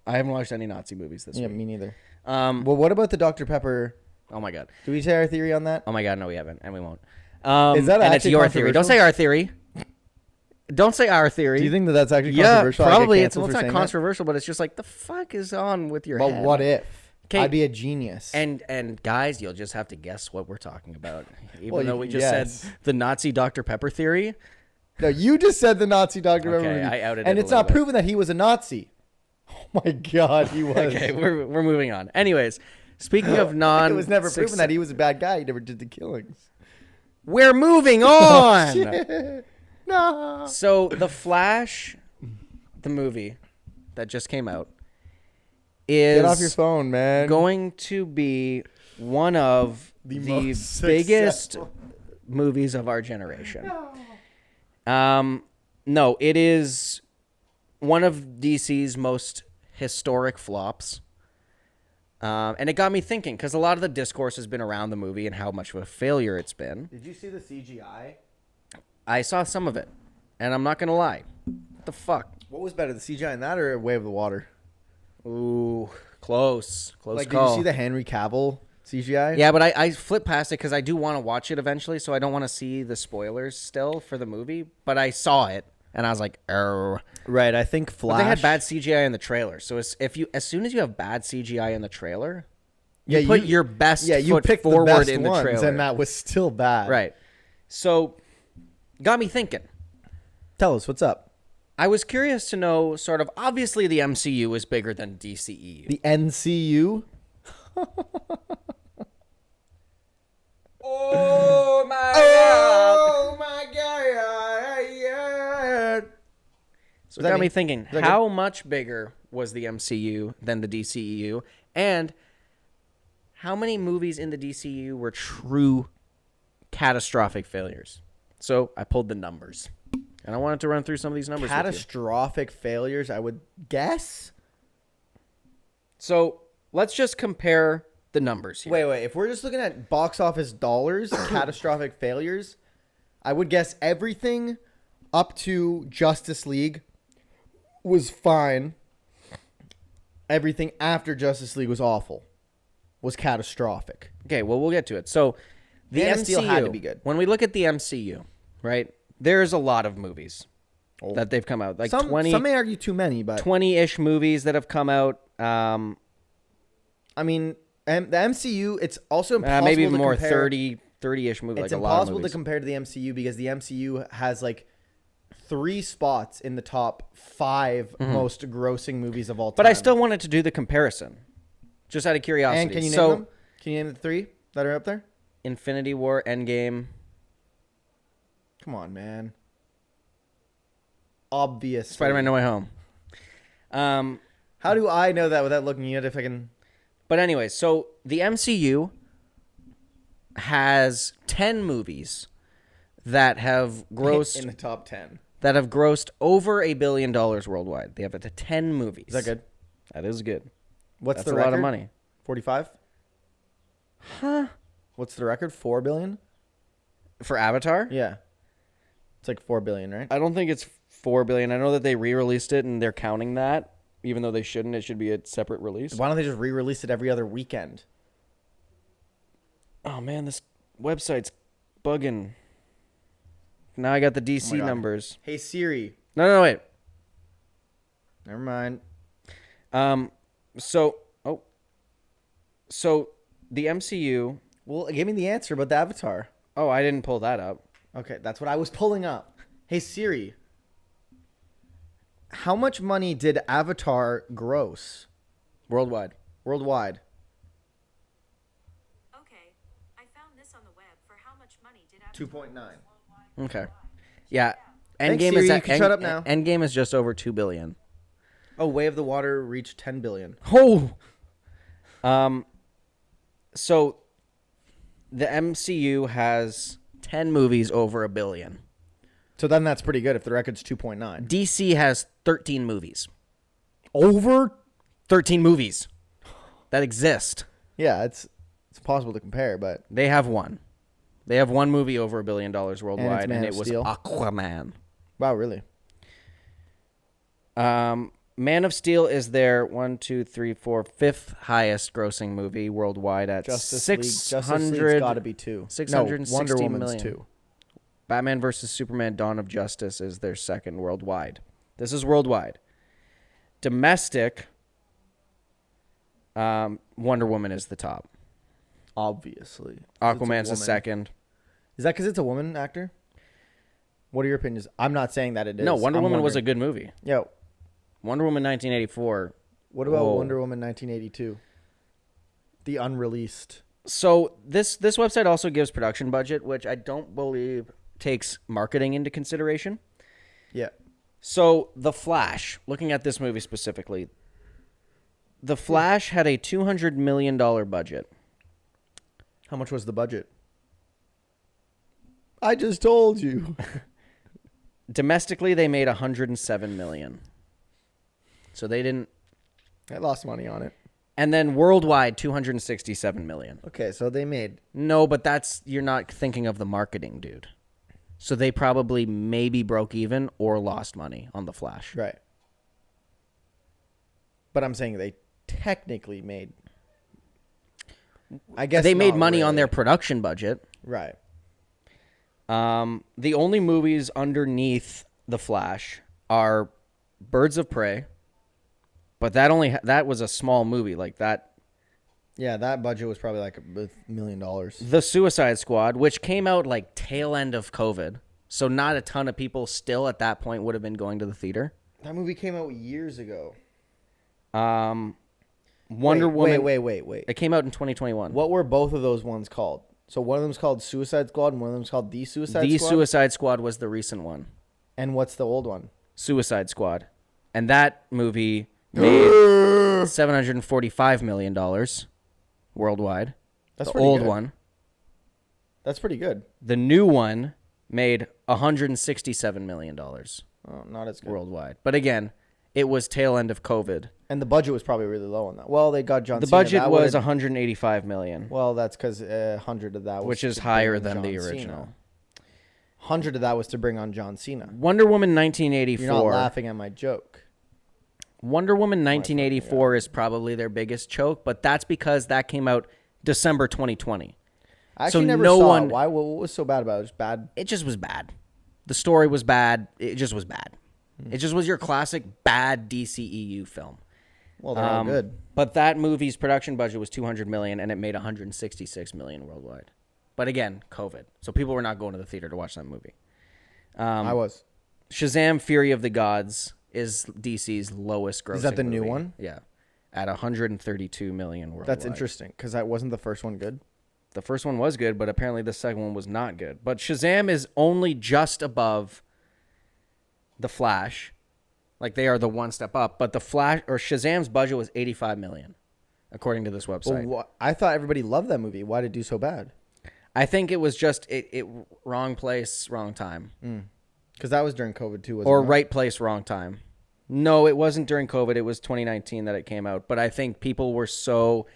I haven't watched any Nazi movies this Yeah, week. me neither. Well, Well, what about the Dr. Pepper? oh my god. Do we say our theory on that? Oh my god, no, we haven't, and we won't. Is that and it's actually your theory? Don't controversial? say our theory. Don't say our theory. Do you think that that's actually Yeah, controversial? I get probably. canceled It's for not saying that? controversial, but it's just like the fuck is on with your But head. what if? 'Kay. I'd be a genius. And guys, you'll just have to guess what we're talking about. Even Well, you though we can just guess. said the Nazi Dr. Pepper theory. No, you just said the Nazi Dr. Pepper Okay, movie. I outed and it a it's little not bit. proven that he was a Nazi. Oh my god, he was. Okay, we're moving on. Anyways, speaking of non, It was never proven that he was a bad guy. He never did the killings. We're moving on. No. So the Flash, the movie that just came out, is Get off your phone, man. going to be one of the most biggest movies of our generation. No, it is one of DC's most historic flops. And it got me thinking, because a lot of the discourse has been around the movie and how much of a failure it's been. Did you see the CGI? I saw some of it, and I'm not going to lie. What the fuck? What was better, the CGI in that or Way of the Water? Ooh, close Like, call. did you see the Henry Cavill CGI? Yeah, but I flipped past it because I do want to watch it eventually, so I don't want to see the spoilers still for the movie. But I saw it, and I was like, oh. Right, I think But Flash. they had bad CGI in the trailer, so as soon as you have bad CGI in the trailer, you Yeah, put you- your best Yeah, you foot picked forward the best in the ones, trailer. and that was still bad. Right. So, got me thinking. Tell us, what's up? I was curious to know, sort of, obviously the MCU is bigger than DCEU. The NCU? Oh my Oh my god! So it that got me mean- thinking, that how much bigger was the MCU than the DCEU? And how many movies in the DCEU were true catastrophic failures? So I pulled the numbers. And I wanted to run through some of these numbers with you. Catastrophic failures, I would guess. So let's just compare the numbers here. Wait. If we're just looking at box office dollars, catastrophic failures, I would guess everything up to Justice League was fine. Everything after Justice League was awful. Was catastrophic. Okay, well, we'll get to it. So the Man of MCU Steel had to be good. When we look at the MCU, right, there's a lot of movies that they've come out. Like Some 20, may argue too many, but 20-ish movies that have come out. I mean, the MCU, it's also impossible Maybe to more, compare. 30-ish movies. It's like a lot of impossible to movies. compare to the MCU because the MCU has like 3 spots in the top 5 most grossing movies of all time. But I still wanted to do the comparison, just out of curiosity. And can you name so, them? Can you name the 3 that are up there? Infinity War, Endgame. Come on, man. Obviously. Spider-Man No Way Home. How do I know that without looking at it if I can? But anyway, so the MCU has 10 movies that have grossed In the top 10. over $1 billion worldwide. They have it to 10 movies. Is that good? That is good. What's That's the a record? lot of money. 45? Huh? What's the record? 4 billion? For Avatar? Yeah. It's like 4 billion, right? I don't think it's 4 billion. I know that they re-released it and they're counting that, even though they shouldn't. It should be a separate release. Why don't they just re-release it every other weekend? Oh man, this website's bugging. Now I got the DC God. numbers. Hey Siri. No, wait. Never mind. So the MCU. Well, give me the answer about the Avatar. Oh, I didn't pull that up. Okay, that's what I was pulling up. Hey Siri. How much money did Avatar gross Worldwide. worldwide? Okay, I found this on the web. For how much money did 2.9. Okay. Yeah. Thanks, Endgame Siri. is You can shut up now. Endgame is just over 2 billion. Oh, Way of the Water reached 10 billion. Oh. So the MCU has 10 movies over $1 billion. So then that's pretty good if the record's 2.9. DC has 13 movies. Over? 13 movies that exist. Yeah, it's possible to compare, but They have one. They have one movie over $1 billion worldwide, Man and of it was Steel? Aquaman. wow, really? Man of Steel is their 5th highest grossing movie worldwide at Justice League's got to be 2. 660 no, Wonder Woman's million. 2. Batman vs. Superman Dawn of Justice is their second worldwide. This is worldwide. Domestic, Wonder Woman is the top. Obviously. Aquaman's the It's a woman. second. Is that because it's a woman actor? What are your opinions? I'm not saying that it is. No, Wonder I'm Woman was a wondering. good movie. Yo, Wonder Woman 1984. what about Whoa. Wonder Woman 1982? The unreleased. So this website also gives production budget, which I don't believe takes marketing into consideration. Yeah. So The Flash, looking at this movie specifically, The Flash had a $200 million budget. How much was the budget? I just told you. Domestically, they made $107 million. So they didn't. I lost money on it. And then worldwide, $267 million. Okay, so they made. No, but you're not thinking of the marketing, dude. So they probably maybe broke even or lost money on The Flash. Right. But I'm saying they technically made. I guess They made not money on really. their production budget. Right. The only movies underneath The Flash are Birds of Prey, but that was a small movie like that. Yeah, that budget was probably like $1 million. The Suicide Squad, which came out like tail end of COVID, so not a ton of people still at that point would have been going to the theater. That movie came out years ago. Wonder Woman. Wait. It came out in 2021. What were both of those ones called? So one of them's called Suicide Squad and one of them's called The Suicide The Squad? Suicide Squad was the recent one. And what's the old one? Suicide Squad, and that movie made $745 million worldwide. That's the pretty old good. one. That's pretty good. The new one made $167 million Oh, not as good. worldwide. But again, it was tail end of COVID. And the budget was probably really low on that. Well, they got John The Cena. budget That was would've- $185 million, Well, that's because 100 of that was which is to higher bring than the John Cena. original. 100 of that was to bring on John Cena. Wonder Woman You're not 1984. laughing at my joke. Wonder Woman 1984 is probably their biggest choke, but that's because that came out December 2020. I actually So never no saw one- it. Why? What was so bad about it? It was bad. It just was bad. The story was bad. It just was bad. It just was your classic bad DCEU film. Well, they're all good. But that movie's production budget was $200 million, and it made $166 million worldwide. But again, COVID, so people were not going to the theater to watch that movie. I was. Shazam: Fury of the Gods is DC's lowest grossing. Is that the new movie. one? Yeah, at $132 million worldwide. That's interesting because that wasn't the first one good. The first one was good, but apparently the second one was not good. But Shazam is only just above The Flash Like they are the one step up. But the Flash or Shazam's budget was $85 million, according to this website. Well, I thought everybody loved that movie. Why did it do so bad? I think it was just it wrong place, wrong time. Because that was during COVID too, wasn't Or it? right place, wrong time. No, it wasn't during COVID. It was 2019 that it came out. But I think people were so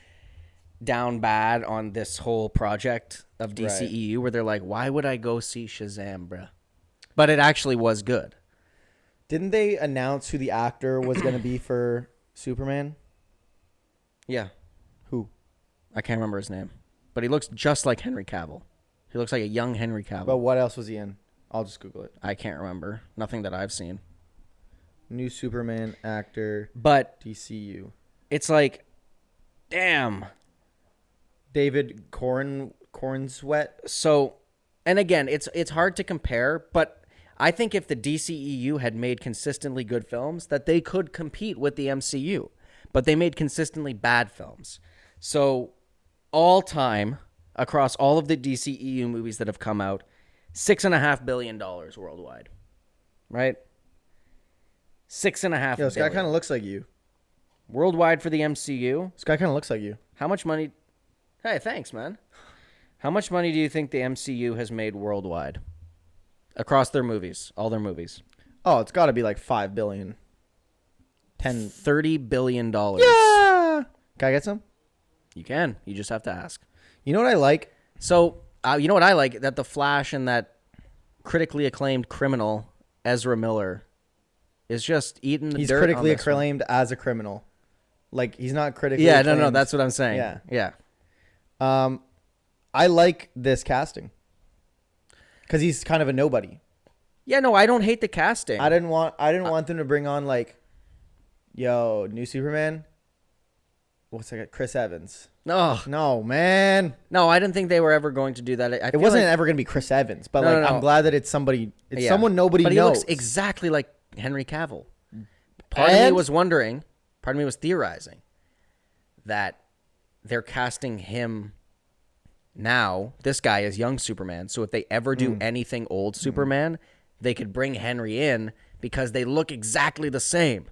down bad on this whole project of DCEU where they're like, why would I go see Shazam, bruh? But it actually was good. Didn't they announce who the actor was going to be for Superman? Yeah. Who? I can't remember his name. But he looks just like Henry Cavill. He looks like a young Henry Cavill. But what else was he in? I'll just Google it. I can't remember. Nothing that I've seen. New Superman actor, But DCU. it's like, damn. David Cornsweet. So, and again, it's hard to compare, but I think if the DCEU had made consistently good films, that they could compete with the MCU. But they made consistently bad films. So, all time, across all of the DCEU movies that have come out, $6.5 billion worldwide. Right? $6.5 Yo, this guy billion. kind of looks like you. Worldwide for the MCU. This guy kind of looks like you. How much money? Hey, thanks, man. How much money do you think the MCU has made worldwide? Across their movies, all their movies. Oh, it's got to be like $5 billion. 10. $30 billion. Yeah. Can I get some? You can. You just have to ask. You know what I like? So, you know what I like? That The Flash and that critically acclaimed criminal, Ezra Miller, is just eating the He's dirt critically on this one. acclaimed as a criminal. Like, he's not critically Yeah, acclaimed. no, that's what I'm saying. Yeah. Yeah. I like this casting. Because he's kind of a nobody. Yeah, no, I don't hate the casting. I didn't want them to bring on, like, yo, new Superman. What's that? Chris Evans. No, No, man. no, I didn't think they were ever going to do that. It wasn't ever going to be Chris Evans, but No, like no, no. I'm glad that it's somebody. It's Yeah. someone nobody but he knows. looks exactly like Henry Cavill. Part of me And- was wondering, part of me was theorizing that they're casting him now. This guy is young Superman, so if they ever do anything old Superman, they could bring Henry in because they look exactly the same.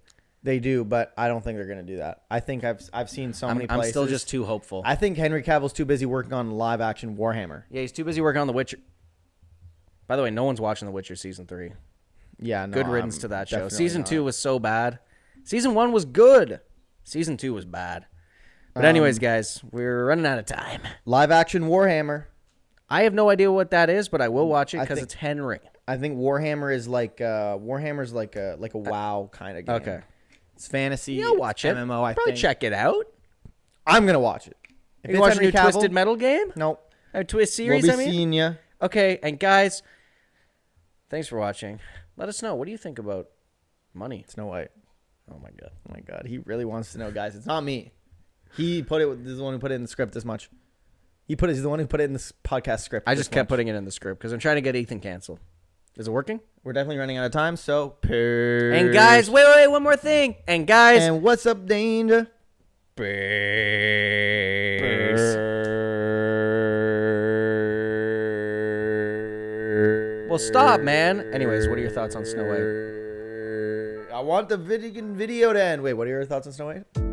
They do, but I don't think they're going to do that. I think I've seen so many I'm places. still just too hopeful. I think Henry Cavill's too busy working on live action Warhammer. Yeah, he's too busy working on The Witcher. By the way, no one's watching The Witcher season 3. Yeah, no. Good riddance I'm to that show. definitely Season not. 2 was so bad. Season 1 was good. Season 2 was bad. But anyways, guys, we're running out of time. Live action Warhammer. I have no idea what that is, but I will watch it I because think- it's Henry. I think Warhammer is like Warhammer's like a WoW kind of game. Okay. It's fantasy. You'll watch it. MMO. I Probably think. check it out. I'm gonna watch it. If You it's watch a Henry new Cavill, Twisted Metal game? No. A twist We'll series, be I mean? seeing ya. Okay, and guys, thanks for watching. Let us know. What do you think about money? Snow White. Oh, my God. Oh my God, he really wants to know, guys. It's not me. He put it. This is the one who put it in the script this much. He's the one who put it in this podcast script. I this just kept much. putting it in the script because I'm trying to get Ethan canceled. Is it working? We're definitely running out of time, so peace. And guys, wait, one more thing. And guys, And what's up, Danger? well, stop, man. Anyways, what are your thoughts on Snow White? I want the video to end. Wait, what are your thoughts on Snow White?